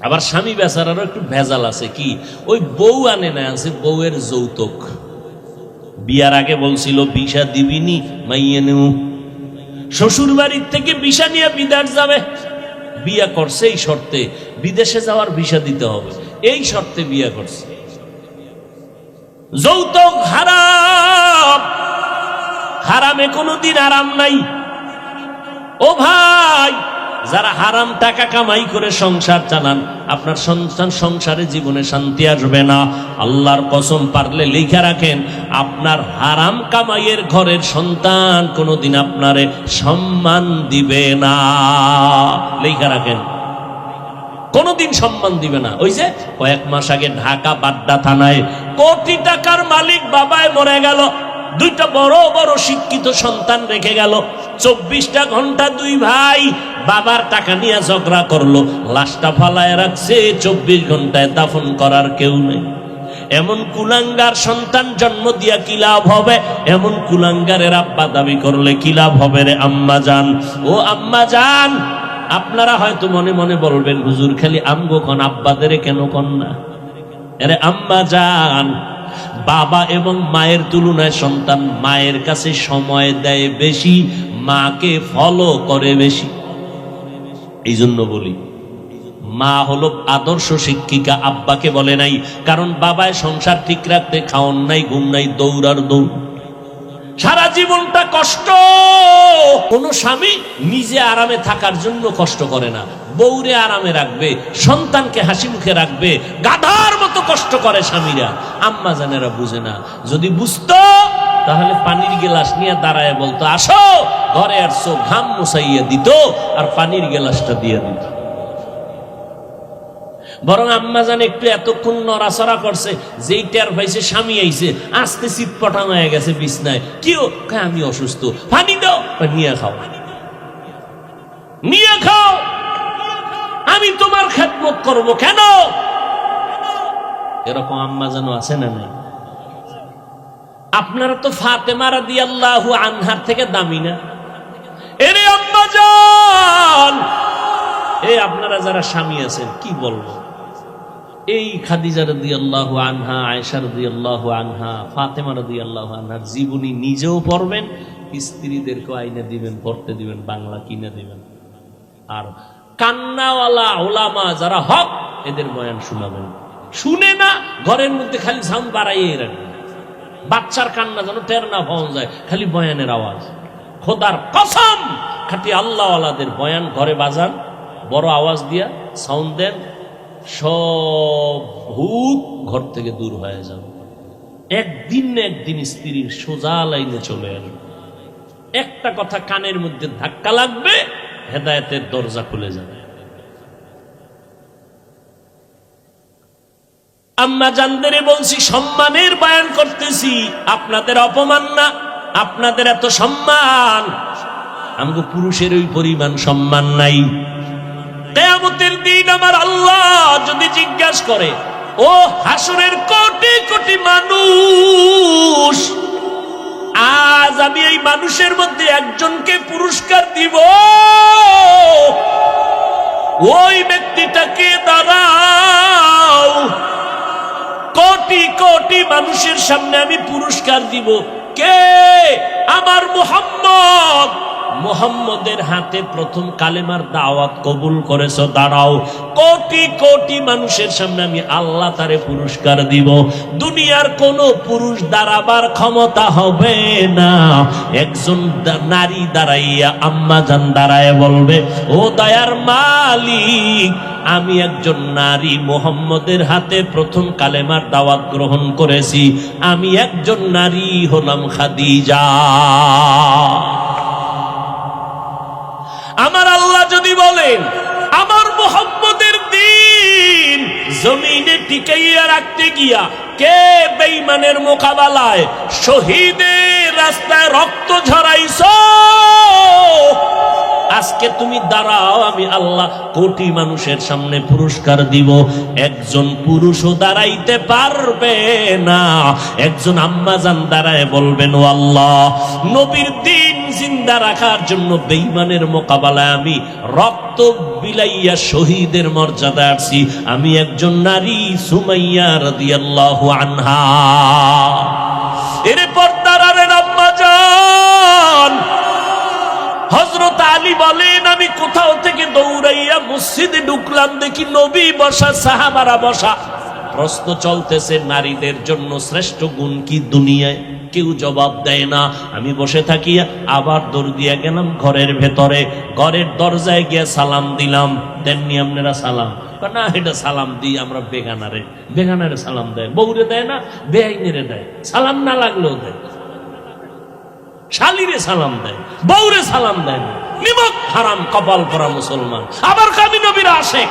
আবার স্বামী বেচারারও একটু ভেজাল আছে, কি ওই বউ আনে না, আছে বউয়ের যৌতুক। বিয়ার আগে বলছিল বিশা দিবিনি, মাইয়ে নেউ। শ্বশুর বাড়ির থেকে বিশা নিয়ে বিদেশ যাবে, বিয়া করছে এই শর্তে, বিদেশে যাওয়ার ভিসা দিতে হবে, এই শর্তে বিয়া করছে। যৌতুক হারাম, হারামে কোনোদিন আরাম নাই। ও ভাই, যারা হারাম টাকা কামাই করে সংসার চালান, আপনার সন্তান সংসারে জীবনে শান্তি আসবে না। আল্লাহর কসম, পারলে লিখে রাখেন, আপনার হারাম কামাইয়ের ঘরের সন্তান কোনোদিন আপনারে সম্মান দিবে না। লিখে রাখেন, কোনোদিন সম্মান দিবে না। ওই যে কয়েক মাস আগে ঢাকা বাড্ডা থানায় কোটি টাকার মালিক বাবায় মরে গেল, দুইটা বড় বড় শিক্ষিত সন্তান রেখে গেল। 24টা ঘন্টা দুই ভাই বাবার টাকা নিয়ে ঝগড়া করলো, লাশটা ফালায় রাখছে। 24 ঘন্টায় দাফন করার কেউ নেই। এমন কুলাঙ্গার সন্তান জন্ম দিয়া কি লাভ হবে? এমন কুলাঙ্গারের আব্বা দাবি করলে কি লাভ হবে রে আম্মা জান? ও আম্মা জান, আপনারা হয়তো মনে মনে বলবেন, হুজুর খালি আমগো কন, আব্বাদের কেন কন না? আরে আম্মা জান, বাবা এবং মায়ের তুলনায় সন্তান মায়ের কাছে সময় দেয় বেশি, মাকে ফলো করে বেশি। এই জন্য বলি, মা হলো আদর্শ শিক্ষিকা, আব্বাকে বলে নাই। কারণ বাবায় সংসার ঠিক রাখতে খাওন নাই, ঘুম নাই, দৌড়ার দৌড়, সারা জীবনটা কষ্ট। কোন স্বামী নিজে আরামে থাকার জন্য কষ্ট করে না, বউরে আরামে রাখবে, সন্তানকে হাসি মুখে রাখবে, গাধার মতো কষ্ট করে স্বামীরা। আম্মা জানেরা বুঝে না। যদি বুঝতো তাহলে পানির গেলাস নিয়ে দাঁড়ায় বলতো, আসো ঘরে আসছো, ঘাম মুছাইয়া দিত আর পানির গেলাসটা দিয়ে দিত। বরং আম্মা জান একটু এতক্ষণ নড়াচড়া করছে, যেই টের পাইছে স্বামী আইছে, আস্তে চিৎপটাং হয়ে গেছে বিছনায়। কেউ আমি অসুস্থ, পানি দাও, নিয়ে খাও, নিয়ে খাও, আমি তোমার খেদমত করব কেন? এরকম আম্মা জান আছে না নাই? আপনারা তো ফাতেমা রাদিয়াল্লাহু আনহার থেকে দামি না? এরে আম্মা জান, এই আপনারা যারা স্বামী আছেন, কি বলবো, এই খাদিজা রাদিয়াল্লাহু আনহা, আয়েশা রাদিয়াল্লাহু আনহা, ফাতেমা রাদিয়াল্লাহু আনহার জীবনী নিজেও পড়বেন, স্ত্রীদেরকে আইনে দিবেন, পড়তে দিবেন, বাংলা কিনে দিবেন। আর কান্নাওয়ালা ওলামা যারা হক, এদের বয়ান শোনাবেন। শুনে না, ঘরের মধ্যে খালি সাউন্ড বাড়াইয়ে রাখবেন, বাচ্চার কান্না যেন টের না পাওয়া যায়, খালি বয়ানের আওয়াজ। খোদার কসম, খাঁটি আল্লাহওয়ালাদের বয়ান ঘরে বাজান, বড় আওয়াজ দিয়া সাউন্ড দেন, সব ভূত ঘর থেকে দূর হয়ে যাবে। একদিন না একদিন স্ত্রীর সোজা লাইনে চলে আসবে। একটা কথা কানের মধ্যে ধাক্কা লাগবে, হেদায়েতের দরজা খুলে যাবে। আম্মা জানদের বলছি, সম্মানের বয়ান করতেছি, আপনাদের অপমান না। আপনাদের এত সম্মান, আমাকে পুরুষের ওই পরিমাণ সম্মান নাই। কিয়ামতের দিন আমার আল্লাহ যদি জিজ্ঞাসা করে, ও হাসরের কোটি কোটি মানুষ, আজ আমি এই মানুষের মধ্যে একজনকে পুরস্কার দিব, ওই ব্যক্তিটাকে দাঁড়াও, কোটি কোটি মানুষের সামনে আমি পুরস্কার দিব। কে? আমার মুহাম্মদ। মুহাম্মদের হাতে প্রথম কালেমার দাওয়াত কবুল করেছো, দাঁড়াও। কোটি কোটি মানুষের সামনে আমি আল্লাহ তারে পুরস্কার দিব। দুনিয়ার কোন পুরুষ দাঁড়াবার ক্ষমতা হবে না। একজন নারী দাঁড়াইয়া, আম্মা জান দাঁড়ায় বলবে, ও দয়ার মালিক, আমি একজন নারী মুহাম্মদের হাতে প্রথম কালেমার দাওয়াত গ্রহণ করেছি, আমি একজন নারী হলাম খাদিজা। আমার আল্লাহ যদি বলেন, আমার মুহাম্মদের দ্বীন জমিনে টিকাইয়া রাখতে গিয়া কে বেঈমানের মোকাবেলায় শহীদের রাস্তায় রক্ত ঝরাইছো, আজকে তুমি দাঁড়াও, আমি আল্লাহ কোটি মানুষের সামনে পুরস্কার দিব। একজন পুরুষও দাঁড়াইতে পারবে না। একজন আম্মা জান দাঁড়ায় বলবেন, ও আল্লাহ, নবীর দ্বীন জিন্দা রাখার জন্য বেঈমানের মোকাবেলায় আমি রক্ত বিলাইয়া শহীদের মর্যাদা আসছি, আমি একজন নারী, সুমাইয়া রাদিয়াল্লাহু আনহা। এরপর দাঁড়ালেন আম্মা জান। হযরত আলী বলেন, আমি কোথাও থেকে দৌড়াইয়া মসজিদে ঢুকলাম, দেখি নবী বসা, সাহাবারা বসা। প্রশ্ন চলতেছে নারীদের জন্য শ্রেষ্ঠ গুণ কি দুনিয়ায়, কেউ জবাব দেয় না। আমি বসে থাকি, আবার দৌড় দিয়ে গেলাম ঘরের ভেতরে, ঘরের দরজায় গিয়ে সালাম দিলাম। দেননি আপনারা সালাম? না, এটা সালাম দিই আমরা বেগানারে। বেগানারে সালাম দেয়, বউরে দেয় না, বেআইনেরে দেয়। সালাম না লাগলেও দেয়। শালিরে সালাম দেয়, বউরে সালাম দেয় না। নিমক হারাম কপাল পরা মুসলমান। আবার কামি নবীরা আসে,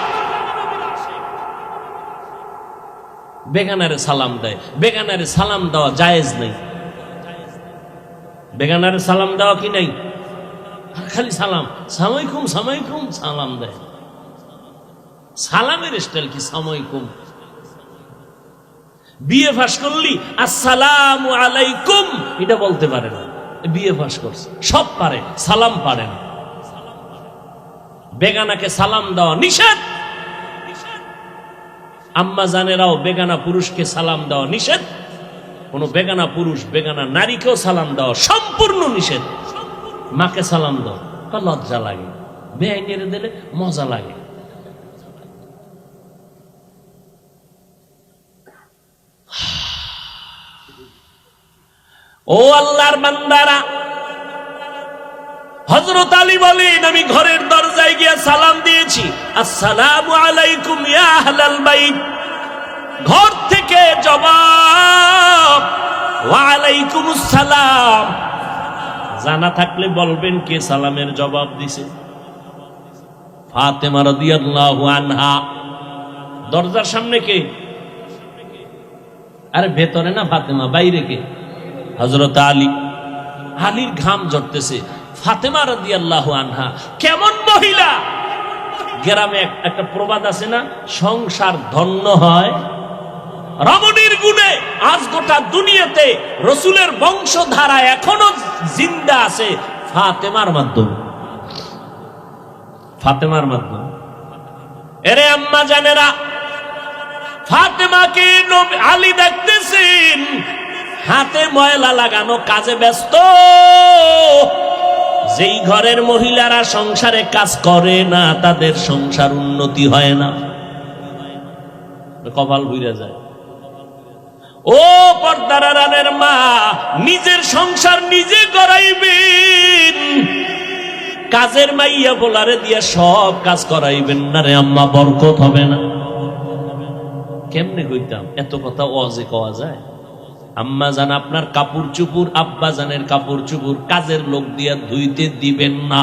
বেগানারে সালাম দেয়। বেগানারে সালাম দেওয়া জায়েজ নেই। বেগানারে সালাম দেওয়া কি নাই? খালি সালাম, সালামালাইকুম সালামালাইকুম সালাম দেয়। সালামের স্টাইল কি সালামালাইকুম? বিএ পাস করলি আসসালামু আলাইকুম এটা বলতে পারে না। বিএ পাস করছে, সব পারে, সালাম পারে না। বেগানাকে সালাম দেওয়া নিষেধ। আম্মা জানেরাও বেগানা পুরুষকে সালাম দেওয়া নিষেধ। কোন বেগানা পুরুষ বেগানা নারীকেও সালাম দেওয়া সম্পূর্ণ নিষেধ। মাকে সালাম দাও, লজ্জা লাগে, বেআইনের দিলে মজা লাগে। ও আল্লাহর বান্দারা, হযরত আলী বলেন আমি ঘরের দরজায় গিয়ে সালাম দিয়েছি, আসসালামু আলাইকুম ইয়া আহলাল বাইত। ঘর থেকে জবাব ওয়া আলাইকুমুস সালাম। জানা থাকলে বলবেন কে সালামের জবাব দিছে। ফাতেমা রাদিয়াল্লাহু আনহা। দরজার সামনে কে? আরে ভেতরে না ফাতেমা, বাইরে কে? হযরত আলী। আলীর ঘাম ঝরতেছে। ফাতেমা রাদিয়াল্লাহু আনহা কেমন মহিলা! গ্রামে একটা প্রবাদ আছে না, সংসার ধন্য হয় রমণীর গুণে। আজ গোটা দুনিয়াতে রসুলের বংশধারা এখনো জিন্দা আছে ফাতেমার মাধ্যমে। ফাতেমার মাধ্যমে। এরে আম্মা জানেরা, ফাতেমাকে আলী দেখতেছেন হাতে ময়লা লাগানো, কাজে ব্যস্ত। যেই ঘরের মহিলারা সংসারে কাজ করে না তাদের সংসার উন্নতি হয় না, কপাল বুইরা যায়। ও পর্দার আড়ালের মা, নিজের সংসার নিজে করাইবেন, কাজের মাইয়া বলারে দিয়ে সব কাজ করাইবেন না রে আম্মা, বরকত হবে না। কেমনে কইতাম এত কথা ওয়াজে কওয়া যায়? আম্মা জান আপনার কাপড় চুপুর, আব্বা জানের কাপড় চুপুর কাজের লোক দিয়া ধুইতে দিবেন না,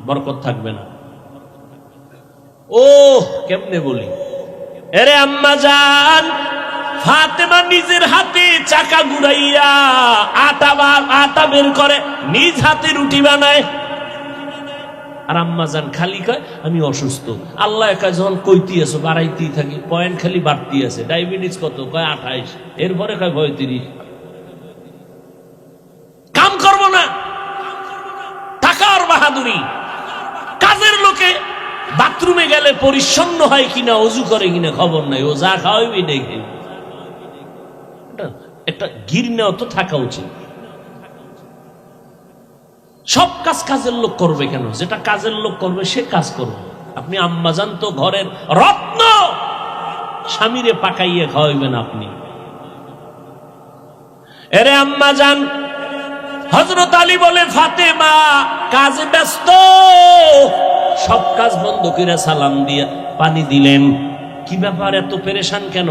বরকত থাকবে না। ও কেমনে বলি, এরে আম্মা জান, ফাতেমা নিজের হাতে চাকা ঘুরাইয়া আটা বের করে, নিজ হাতে রুটি বানায়। আর আম্মা জান খালি কয় আমি অসুস্থ। আল্লাহ একা যখন কইতে আছো বাড়াইতেই থাকি, পয়েন্ট খালি বাড়তি আছে। ডায়াবেটিস কত? কয় 28, এরপরে কয় 35। কাম করব না, টাকার বাহাদুরি। কাজের লোকে বাথরুমে গেলে পরিচ্ছন্ন হয় কিনা, অজু করে কিনা খবর নাই, ও যা খাওয়াবি দেখে। একটা ঘৃণাও তো থাকা উচিত। সব কাজ কাজের লোক করবে কেন? যেটা কাজের লোক করবে সে কাজ করবে। আপনি আম্মাজান তো ঘরের রত্ন, স্বামীরে পাকাইয়ে খাওয়াইবেন আপনি। এরে আম্মাজান, হযরত আলী বলে ফাতেমা কাজে ব্যস্ত, সব কাজ বন্ধ করে সালাম দিয়ে পানি দিলেন। কি ব্যাপার এত পেরেশান কেন?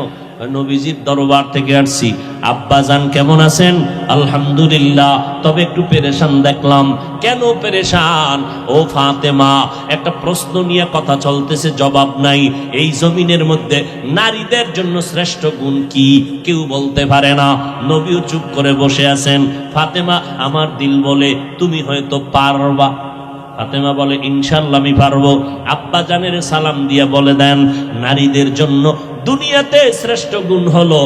নবীজির দরবার থেকে আসছি, আব্বাজান কেমন আছেন? আলহামদুলিল্লাহ, তবে একটু পেরেশান দেখলাম। কেন পেরেশান? ও ফাতেমা, একটা প্রশ্ন নিয়ে কথা চলতেছে, জবাব নাই। এই জমিনের মধ্যে নারীদের জন্য শ্রেষ্ঠ গুণ কি কেউ বলতে পারে না। নবীও চুপ করে বসে আছেন। ফাতেমা আমার দিল বলে তুমি হয়তো পারবা। ফাতেমা বলে ইনশাআল্লাহ আমি পারবো। আব্বা জানের সালাম দিয়া বলে দেন নারীদের জন্য দুনিয়াতে শ্রেষ্ঠ গুণ হলো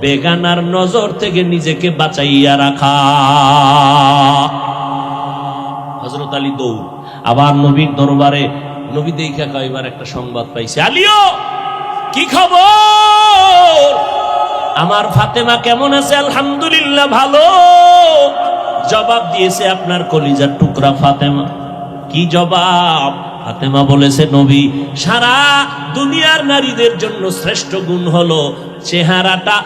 বেগানার নজর থেকে নিজেকে বাঁচাইয়া রাখা। হযরত আলী দৌড় আবার নবীর দরবারে। নবী দেখা কয়বার একটা সংবাদ পাইছে, আলীও কি খবর? আমার ফাতেমা কেমন আছে? আলহামদুলিল্লাহ ভালো। জবাব দিয়েছে আপনার কলিজার টুকরা ফাতেমা। কি জবাব? ফাতেমা বলেছে নবী সারা দুনিয়ার নারীদের জন্য শ্রেষ্ঠ গুণ হলো চেহারাটা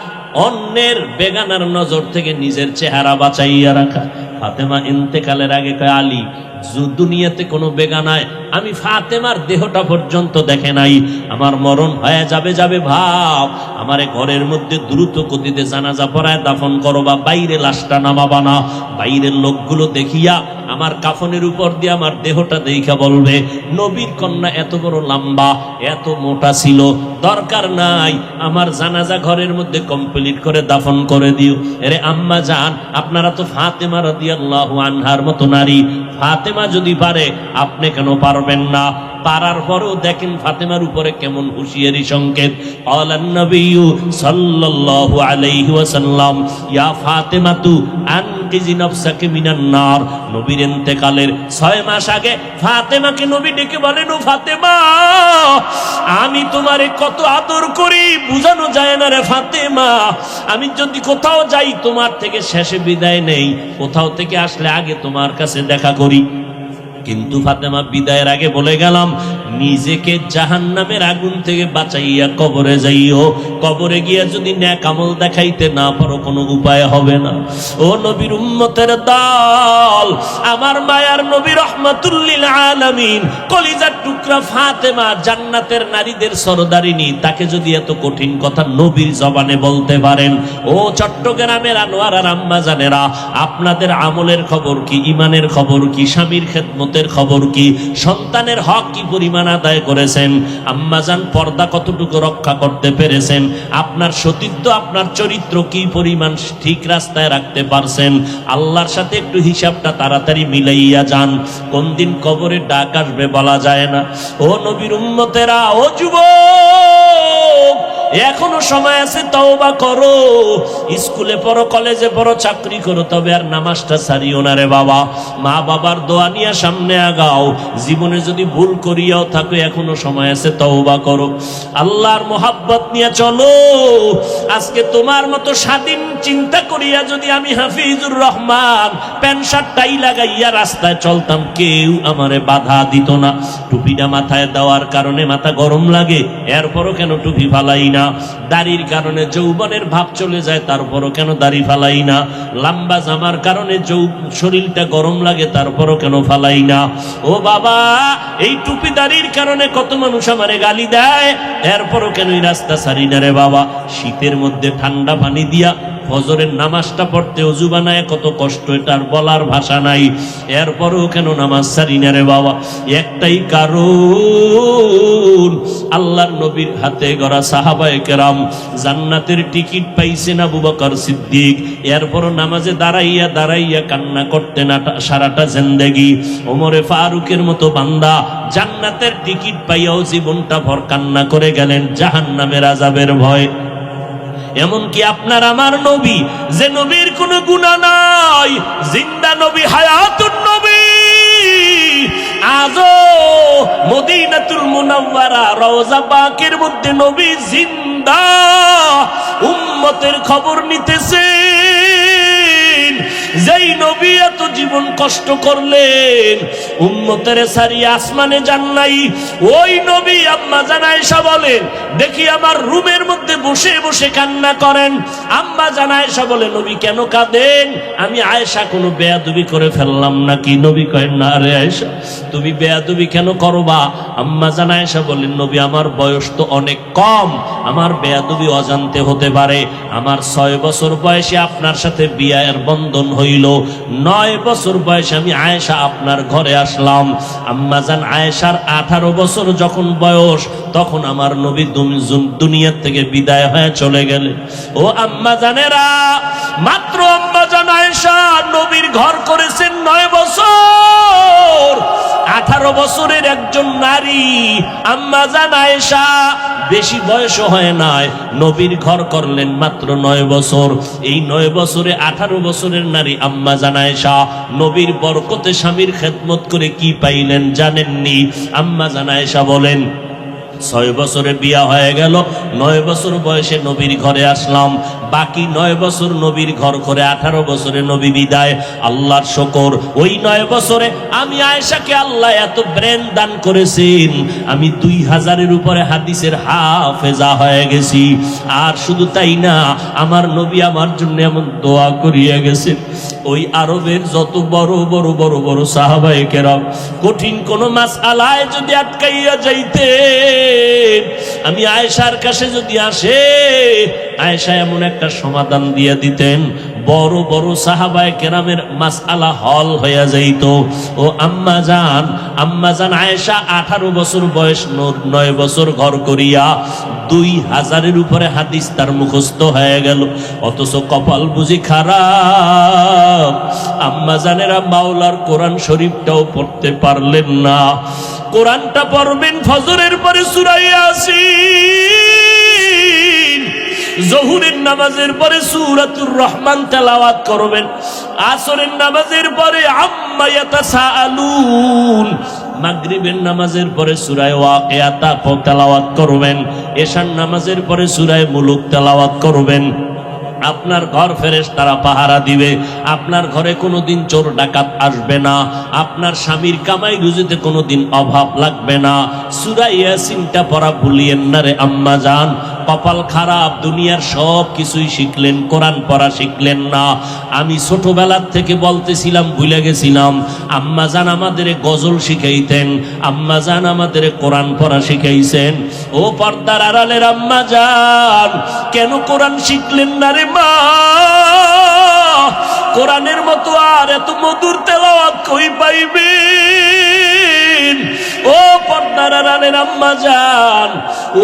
অন্যের বেগানার নজর থেকে নিজের চেহারা বাঁচাইয়া রাখা। ফাতেমা ইন্তেকালের আগে কয় আলী, দুনিয়াতে কোনো বেগানায় আমি ফাতেমার দেহটা পর্যন্ত দেখে নাই, আমার মরণ হয়ে যাবে ভাব, আমারে ঘরের মধ্যে দ্রুত গতিতে জানাজা পড়ায় দাফন করো, বা বাইরে লাশটা নামাবা না, বাইরের লোকগুলো দেখিয়া আমার কাফনের উপর দিয়ে আমার দেহটা দেখা বলবে নবীর কন্যা এত বড় লম্বা এত মোটা ছিল, দরকার নাই, আমার জানাজা ঘরের মধ্যে কমপ্লিট করে দাফন করে দিও। এরে আম্মা জান, আপনারা তো ফাতেমা রাদিয়াল্লাহু আনহার মতো নারী, ফাতেমা যদি পারে আপনি কেন পারবেন না? পারার পরেও দেখেন ফাতেমার উপরে কেমন হুঁশিয়ারি সংকেত। আলান নবিয়্যু সাল্লাল্লাহু আলাইহি ওয়াসাল্লাম ইয়া ফাতেমাতু আনকিজি নাফসাকি মিনান নার। নবীর ইন্তেকালের 6 মাস আগে ফাতেমাকে নবী ডেকে বলেন, ও ফাতেমা, আমি তোমারে কত আদর করি বুঝানো যায় না রে ফাতেমা, আমি যদি কোথাও যাই তোমার থেকে শেষে বিদায় নেই, কোথাও থেকে আসলে আগে তোমার কাছে দেখা করি। কিন্তু ফাতেমা বিদায়ের আগে বলে গেলাম, নিজেকে জাহান্নামের আগুন থেকে বাঁচাইয়া কবরে যাইও, কবরে গিয়া যদি নেক আমল দেখাইতে না পারো কোনো উপায় হবে না। ও নবীর উম্মতের দল, আমার মায়ার নবী রাহমাতুল লিল আলামিন, কলিজার টুকরা ফাতেমা জান্নাতের নারীদের সরদারিনী, তাকে যদি এত কঠিন কথা নবীর জবানে বলতে পারেন, ও চট্টগ্রামের আনোয়ার আর আম্মা জানেরা, আপনাদের আমলের খবর কি, ইমানের খবর কি, স্বামীর খেদমতের খবর কি, সন্তানের হক কি পরিমাণ আদায় করেছেন, আম্মাজান পর্দা কতটুকু রক্ষা করতে পেরেছেন, আপনার সতীত্ব আপনার চরিত্র কি পরিমাণ ঠিক রাস্তায় রাখতে পারছেন, আল্লাহর সাথে একটু হিসাবটা তাড়াতাড়ি মিলাইয়া যান, কোন দিন কবরে ডাক আসবে বলা যায় না। ও নবীর উম্মতেরা, ও যুবক, এখনো সময় আছে, তওবা করো, স্কুলে পড়ো, কলেজে পড়ো, চাকরি করো, তবে আর নামাজটা ছাড়িও না রে বাবা। মা বাবার দোয়া নিয়ে সামনে আগাও, জীবনে যদি ভুল করিয়াও থাকো এখনো সময় আছে, তওবা করো, আল্লাহর মোহাব্বত নিয়ে চলো। আজকে তোমার মতো স্বাধীন চিন্তা করিয়া যদি আমি Hafizur Rahman pant shirt tie লাগাইয়া রাস্তায় চলতাম, কেউ আমারে বাধা দিত না। টুপিটা মাথায় দেওয়ার কারণে মাথা গরম লাগে, এরপরও কেন টুপি ফালাই না? দাড়ির কারণে যৌবনের ভাব চলে যায়, তারপরও কেন দাড়ি ফালাই না? লম্বা জামার কারণে শরীরটা গরম লাগে, তারপরও কেন ফালাই না? ও বাবা, এই টুপি দাড়ির কারণে কত মানুষ আমারে গালি দেয়, এরপরও কেন এই রাস্তা ছাড়ি না রে বাবা? শীতের মধ্যে ঠান্ডা পানি দিয়া ফজরের নামাজটা পড়তে ওযু বানায় কত কষ্ট, এটার বলার ভাষা নাই, এরপরও কেন নামাজ ছাড়ি না রে বাবা? একটাই কারণ, আল্লাহর নবীর হাতে গড়া সাহাবায়ে কেরাম জান্নাতের টিকিট পাইছেন আবু বকর সিদ্দিক, এরপরও নামাজে দাঁড়াইয়া দাঁড়াইয়া কান্না করতেন সারাটা জিন্দেগি। ওমরে ফারুকের মতো বান্দা জান্নাতের টিকিট পাইয়াও জীবনটা ভর কান্না করে গেলেন জাহান্নামের আযাবের ভয়। এমনকি আপনার আমার নবী, যে নবীর কোনো গুনাহ নাই, জিন্দা নবী, হায়াতুন নবী, আজও মদিনাতুল মুনাওয়ারা রওজা পাকের মধ্যে নবী জিন্দা, উম্মতের খবর নিতেছেন। যেই নবী এত জীবন কষ্ট করলেন, উম্মতের সারিয়ে আসমানে যান নাই, ওই নবী আম্মা জান আয়েশা বলেন, দেখি আমার রুমের মধ্যে বসে বসে কান্না করেন। আম্মা জান আয়েশা বলে, নবী কেন কাঁদেন? আমি আয়েশা কোনো বেয়াদবি করে ফেললাম নাকি? নবী কয়েন, না রে আয়েশা, তুমি বেয়াদবি কেন করবা? আম্মা জান আয়েশা বলেন, নবী আমার বয়স তো অনেক কম, আমার বেয়াদবি অজান্তে হতে পারে। আমার 6 বছর বয়সে আপনার সাথে বিয়ের বন্ধন হইল, 9 বছর বয়সে আমি আয়েশা আপনার ঘরে আসলাম। আম্মা জান আয়েশার 18 বছর যখন বয়স, তখন আমার নবী দুনিয়া থেকে বিদায় হয়ে চলে গেলেন। ও আম্মা জানেরা, মাত্র আম্মা জান আয়েশা নবীর ঘর করেছেন 9 বছর। 18 বছরের একজন নারী আম্মা জান আয়েশা, বেশি বয়স হয় নাই, নবীর ঘর করলেন মাত্র 9 বছর। এই 9 বছরে 18 বছরের নারী আম্মা জান আয়েশা নবীর বরকতে স্বামীর খেদমত করে কি পাইলেন জানেননি? আম্মা জান আয়েশা বলেন, 6 বছরে বিয়া হয়ে গেল, 9 বছর বয়সে নবীর ঘরে আসলাম, বাকি 9 বছর নবীর ঘর করে 18 বছরে নবী বিদায়। আল্লাহর শুকর, ওই 9 বছরে আমি আয়েশাকে আল্লাহ এত ব্রেন দান করেছেন, আমি 2000-এর উপরে হাদিসের হাফেজা হয়ে গেছি। আর শুধু তাই না, আমার নবী আমার জন্য এমন দোয়া করিয়া গেছেন, ওই আরবের যত বড় বড় বড় বড় সাহাবায়ে কেরাম কঠিন কোন মাসআলায় যদি আটকাইয়া যাইতে, আমি আয়েশার কাছে যদি আসে, আয়েশা এমন একটা সমাধান দিয়ে দিতেন, বড় বড় সাহাবায়ে কেরামের মাসআলা হল হইয়া যাইত। ও আম্মা জান আয়েশা 18 বছর বয়স, 9 বছর ঘর করিয়া 2000-এর উপরে হাদিস তার মুখস্থ হয়ে গেল। অথচ কপাল বুঝি খারাপ, আম্মা জানেরা মাওলার কোরআন শরীফটাও পড়তে পারলেন না। কোরআনটা পড়বেন ফজরের পরে সূরা ইয়াসিন, জোহরের নামাজের পরে সূরাতুর রহমান তেলাওয়াত করবেন, আসরের নামাজের পরে আম্মা ইয়াতাসাআলুন, মাগরিবের নামাজের পরে সূরা ওয়াকিয়া তেলাওয়াত করবেন, এশার নামাজের পরে সূরা মুলুক তেলাওয়াত করবেন। আপনার ঘর ফেরেশতারা পাহারা দিবে, আপনার ঘরে কোনোদিন চোর ডাকাত আসবে না, আপনার স্বামীর কামাই রুজিতে কোনোদিন অভাব লাগবে না। সূরা ইয়াসিনটা পড়া ভুলিয়েন না রে আম্মা জান। কপাল খারাপ, দুনিয়ার সব কিছুই শিখলেন, কোরআন পড়া শিখলেন না। আমি ছোটবেলার থেকে বলতেছিলাম, ভুলে গেছিলাম, আম্মা জান আমাদের গজল শিখাইতেন, আম্মা জান আমাদের কোরআন পড়া শিখাইছেন। ও পর্দার আড়ালের আম্মা জান, কেন কোরআন শিখলেন না রে মা? কোরআনের মতো আর এত মধুর তেলাওয়াত কই পাইবেন? ও পর্দার আড়ালের আম্মা জান,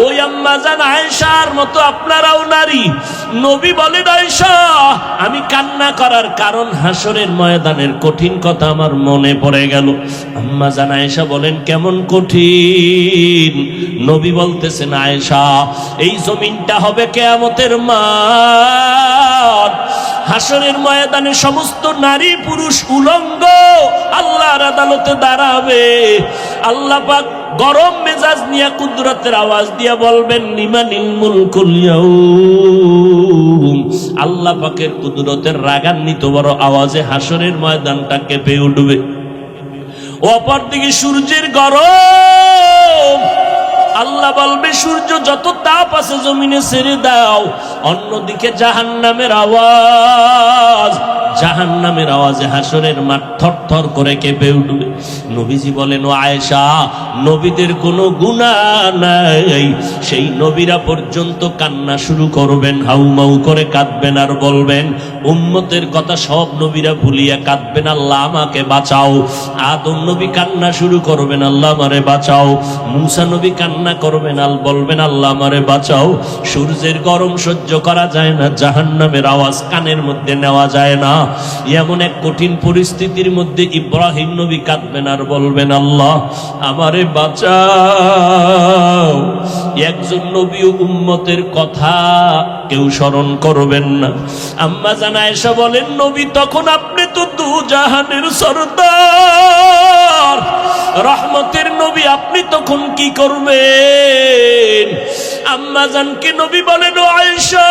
ওই আম্মা জান আয়েশার মতো আপনারাও নারী। নবী বলেন, আয়েশা আমি কান্না করার কারণ হাসরের ময়দানের কঠিন কথা আমার মনে পড়ে গেল। আম্মা জান আয়েশা বলেন, কেমন কঠিন? নবী বলতেছেন, আয়েশা এই জমিনটা হবে কিয়ামতের মাঠ, হাসরের ময়দানে সমস্ত নারী পুরুষ উলঙ্গ আল্লাহর আদালতে দাঁড়াবে। আল্লাহ পাক গরম মেজাজ নিয়ে কুদরতের আওয়াজ দিয়া বলবেন, লিমানিল মুলকুল ইয়াউম। আল্লাহ পাকের কুদরতের রাগান্বিত বড় আওয়াজে হাসরের ময়দানটা কেঁপে উঠবে। অপরদিকে সূর্যের গরম, আল্লাহ বলবে সূর্য যত তাপ আছে জমিনে ছেড়ে দাও। অন্যদিকে জাহান্নামের আওয়াজ, জাহান্নামের আওয়াজে হাসরের মাঠ থরথর করে কেঁপে উঠবে। নবীজি বলেন, ও আয়েশা নবীদের কোনো গুনাহ নাই, সেই নবীরা পর্যন্ত কান্না শুরু করবেন, হাউমাউ করে কাঁদবেন আর বলবেন, উম্মতের কথা সব নবীরা ভুলিয়া কাঁদবেন, আল্লাহ আমাকে বাঁচাও। আদম নবী কান্না শুরু করবেন, আল্লাহ আমারে বাঁচাও। মূসা নবী কান্না করবেন, আল বলবেন, আল্লাহ আমারে বাঁচাও। সূর্যের গরম সহ্য করা যায় না, জাহান্নামের আওয়াজ কানের মধ্যে নেওয়া যায় না। এমন এক কঠিন পরিস্থিতির মধ্যে ইব্রাহিম নবী কাঁদবেন আর বলবেন, আল্লাহ আমারে বাঁচাও। একজন নবী উম্মতের কথা কেউ স্মরণ করবেন না। আম্মা জান আয়েশা বলেন, নবী তখন আপনি তো দু জাহানের সরদার, রহমতের নবী, আপনি তখন কি করবেন? আম্মা জানকে নবী বলেন, ও আয়েশা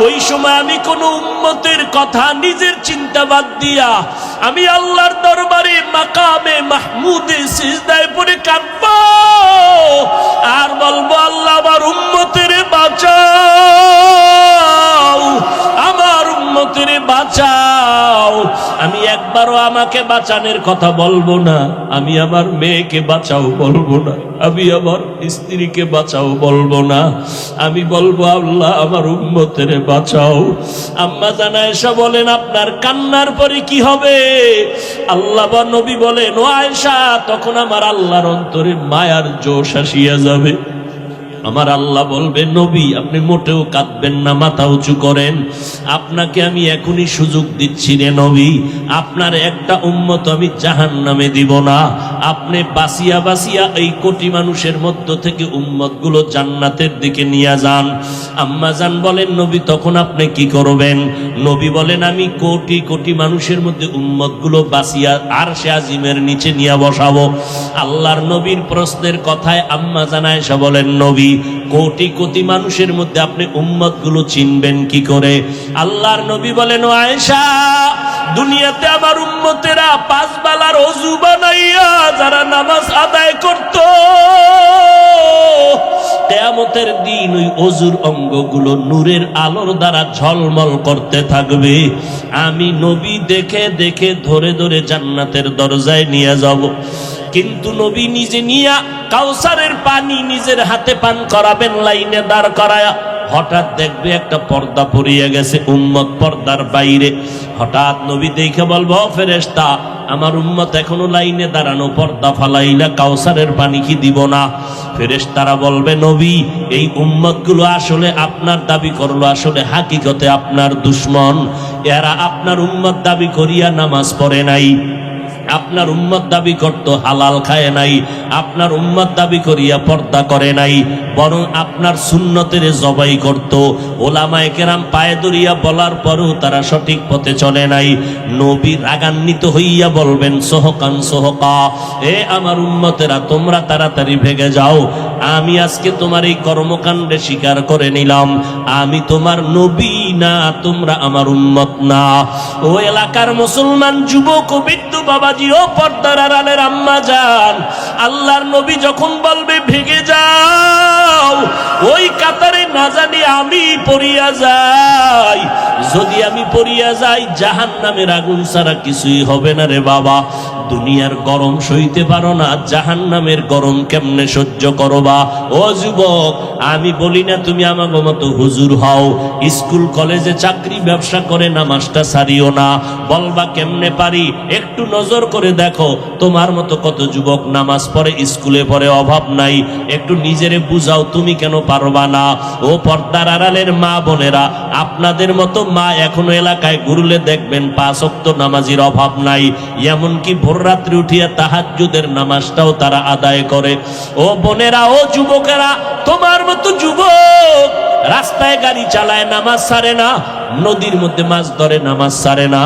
ওই সময় আমি কোন উম্মতের কথা নিজের চিন্তা বাদ দিয়া আমি আল্লাহর দরবারে মাকামে মাহমুদে সিজদায় পড়ে কাঁদবো আর বলবো, আল্লাহ আমার উম্মতের বাঁচাও, আমার উম্মতের বাঁচাও। আমি একবারও আমাকে বাঁচানোর কথা বলবো না, আমি আমার মেয়েকে বাঁচাও বলবো না, আমি আমার স্ত্রীকে বাঁচাও বলবো না, আমি বলবো আল্লাহ আমার উম্মতের বাঁচাও। আম্মা জান আয়েশা বলেন, আপনার কান্নার পরে কি হবে? আল্লাহ বা নবী বলেন, ও আয়েশা তখন আমার আল্লাহর অন্তরে মায়ার জোশ আসিয়া যাবে। আমার আল্লাহ বলবে, নবী আপনি মোটেও কাঁদবেন না, মাথা উঁচু করেন। আপনাকে আমি এখনই সুযোগ দিচ্ছি রে নবী, আপনার একটা উম্মত আমি জাহান্নামে দিব না। আপনি বাসিয়া বাসিয়া এই কোটি মানুষের মধ্য থেকে উম্মতগুলো জান্নাতের দিকে নিয়ে যান। আম্মা জান বলেন, নবী তখন আপনি কি করবেন? নবী বলেন, আমি কোটি কোটি মানুষের মধ্যে উম্মতগুলো বাসিয়া আরশে আজিমের নিচে নিয়ে বসাবো। আল্লাহর নবীর প্রশ্নের কথায় আম্মা জান আয়েশা বলেন, নবী কোটি কোটি মানুষের মধ্যে আপনি উম্মতগুলো চিনবেন কি করে? আল্লাহর নবী বলেন, ও আয়েশা, দুনিয়াতে আমার উম্মতেরা 5 বেলার ওযু বানাইয়া যারা নামাজ আদায় করত, কিয়ামতের দিন ওই ওযুর অঙ্গগুলো নূরের আলোর দ্বারা ঝলমল করতে থাকবে। আমি নবী দেখে দেখে ধরে ধরে জান্নাতের দরজায় নিয়ে যাব। কিন্তু নবী নিজে নিয়া কাউসারের পানি নিজের হাতে পান করাবেন, লাইনে দাঁড় করায়া। হঠাৎ দেখবে একটা পর্দা পড়িয়ে গেছে, উম্মত পর্দার বাইরে। হঠাৎ নবী দেখে বলবো, ফেরেশতা আমার উম্মত এখনো লাইনে দাঁড়ানো, পর্দা ফালাইলা, কাউসারের পানি কি দিব না? ফেরেশতারা বলবে, নবী এই উম্মতগুলো আসলে আপনার দাবি করলো, আসলে হাকিকতে আপনার দুশমন। এরা আপনার উম্মত দাবি করিয়া নামাজ পড়ে নাই, আপনার উম্মত দাবি করতো হালাল খায় নাই, আপনার উম্মত দাবি করিয়া পর্দা করে নাই, বরং আপনার সুন্নতের জবাই করত। ওলামায়ে কেরাম পায়ে ধরিয়া বলার পরও তারা সঠিক পথে চলে নাই। নবী রাগান্বিত হইয়া বলবেন, সোহকান সোহকা, এ আমার উম্মতেরা তোমরা তাড়াতাড়ি ভেগে যাও। আমি আজকে তোমার এই কর্মকাণ্ডে স্বীকার করে নিলাম, আমি তোমার নবী না, তোমরা আমার উম্মত না। ও এলাকার মুসলমান যুবক ও বৃদ্ধ বাবাজি ও পর্দার আড়ালের আম্মা যান, আল্লাহর নবী যখন বলবে ভেগে যাও, ওই কাতারে না জানি আমি পড়িয়া যাই। যদি আমি পড়িয়া যাই, জাহান্নামের আগুন ছাড়া কিছুই হবে না রে বাবা। দুনিয়ার গরম সইতে পারো না, জাহান্নামের গরম কেমনে সহ্য করবা? ও যুবক, আমি বলি না তুমি আমার মতো হুজুর হও, স্কুল কলেজে চাকরি ব্যবসা করে নামাজটা ছাড়িও না। বলবা কেমনে পারি? একটু নজর করে দেখো, তোমার মতো কত যুবক নামাজ পড়ে, স্কুলে পড়ে, অভাব নাই। একটু নিজেরে বুঝাও, তুমি কেন পারবা না? ও পর্দার আড়ালের মা বোনেরা, আপনাদের মতো মা এখনো এলাকায় ঘুরলে দেখবেন 5 ওয়াক্ত নামাজির অভাব নাই। এমনকি ভোর রাত্রি উঠিয়া তাহাজ্জুদের নামাজটাও তারা আদায় করে। ও বোনেরা, ও যুবকেরা, তোমার মতো যুবক রাস্তায় গাড়ি চালায়, নামাজ ছাড়ে না, নদীর মধ্যে মাছ ধরে, নামাজ ছাড়ে না।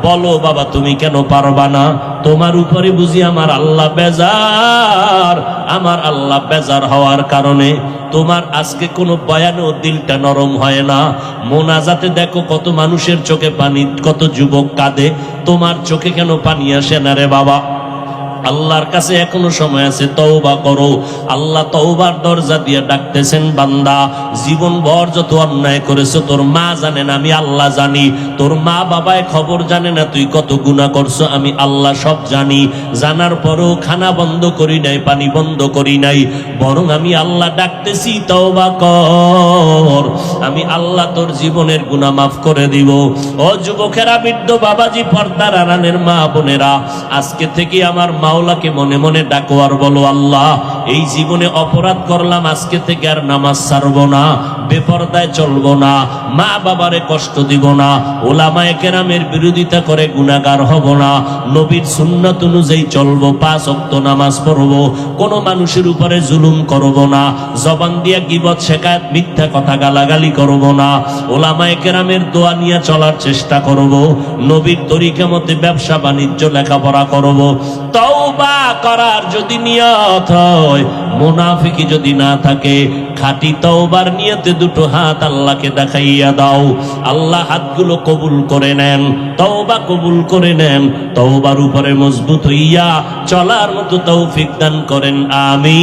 বলো বাবা তুমি কেন পারবা না? তোমার উপরে বুঝি আমার আল্লাহ বেজার। আমার আল্লাহ বেজার হওয়ার কারণে তোমার আজকে কোনো বয়ানেও দিলটা নরম হয় না। মোনাজাতে দেখো কত মানুষের চোখে পানি, কত যুবক কাঁদে, তোমার চোখে কেন পানি আসে না রে বাবা? আল্লাহর কাছে এখনো সময় আছে, তওবা করো। আল্লাহ তওবার দরজা দিয়ে ডাকতেছেন, বান্দা জীবন ভর যত অন্যায় করেছো তোর মা জানে না, আমি আল্লাহ জানি। তোর মা বাবায় খবর জানে না তুই কত গুনাহ করছো, আমি আল্লাহ সব জানি। জানার পরও খানা বন্ধ করি নাই, পানি বন্ধ করি নাই, বরং আমি আল্লাহ ডাকতেছি, তওবা কর, আমি আল্লাহ তোর জীবনের গুনাহ মাফ করে দিব। ও যুবকেরা, বৃদ্ধ বাবাজি, পর্দার আড়ালের মা বোনেরা, আজকে থেকে আমার মাওলাকে মনে মনে ডাকো আর বলো, আল্লাহ এই জীবনে অপরাধ করলাম, আজকে থেকে আর নামাজ ছাড়বো না, বেপরদায় চলবো না, মা বাবারে কষ্ট দিব না, ওলামায়ে কেরামের বিরোধিতা করে গুনাহগার হব না, নবীর সুন্নাত অনুযায়ী চলবো, 5 ওয়াক্ত নামাজ পড়বো, কোনো মানুষের উপরে জুলুম করব না, জবান দিয়া গীবত শিকায়াত মিথ্যা কথা গালাগালি করব না, ওলামায়ে কেরামের দোয়া নিয়ে চলার চেষ্টা করব, নবীর তরিকা মতে ব্যবসা বাণিজ্য লেখাপড়া করব। তওবা করার যদি নিয়ত হয়, মুনাফিকি যদি না থাকে, খাঁটি তওবার নিয়তে দুটো হাত আল্লাহকে দেখাইয়া দাও। আল্লাহ হাতগুলো কবুল করে নেন, তওবা কবুল করে নেন, তওবার উপরে মজবুত হইয়া চলার মতো তৌফিক দান করেন, আমিন।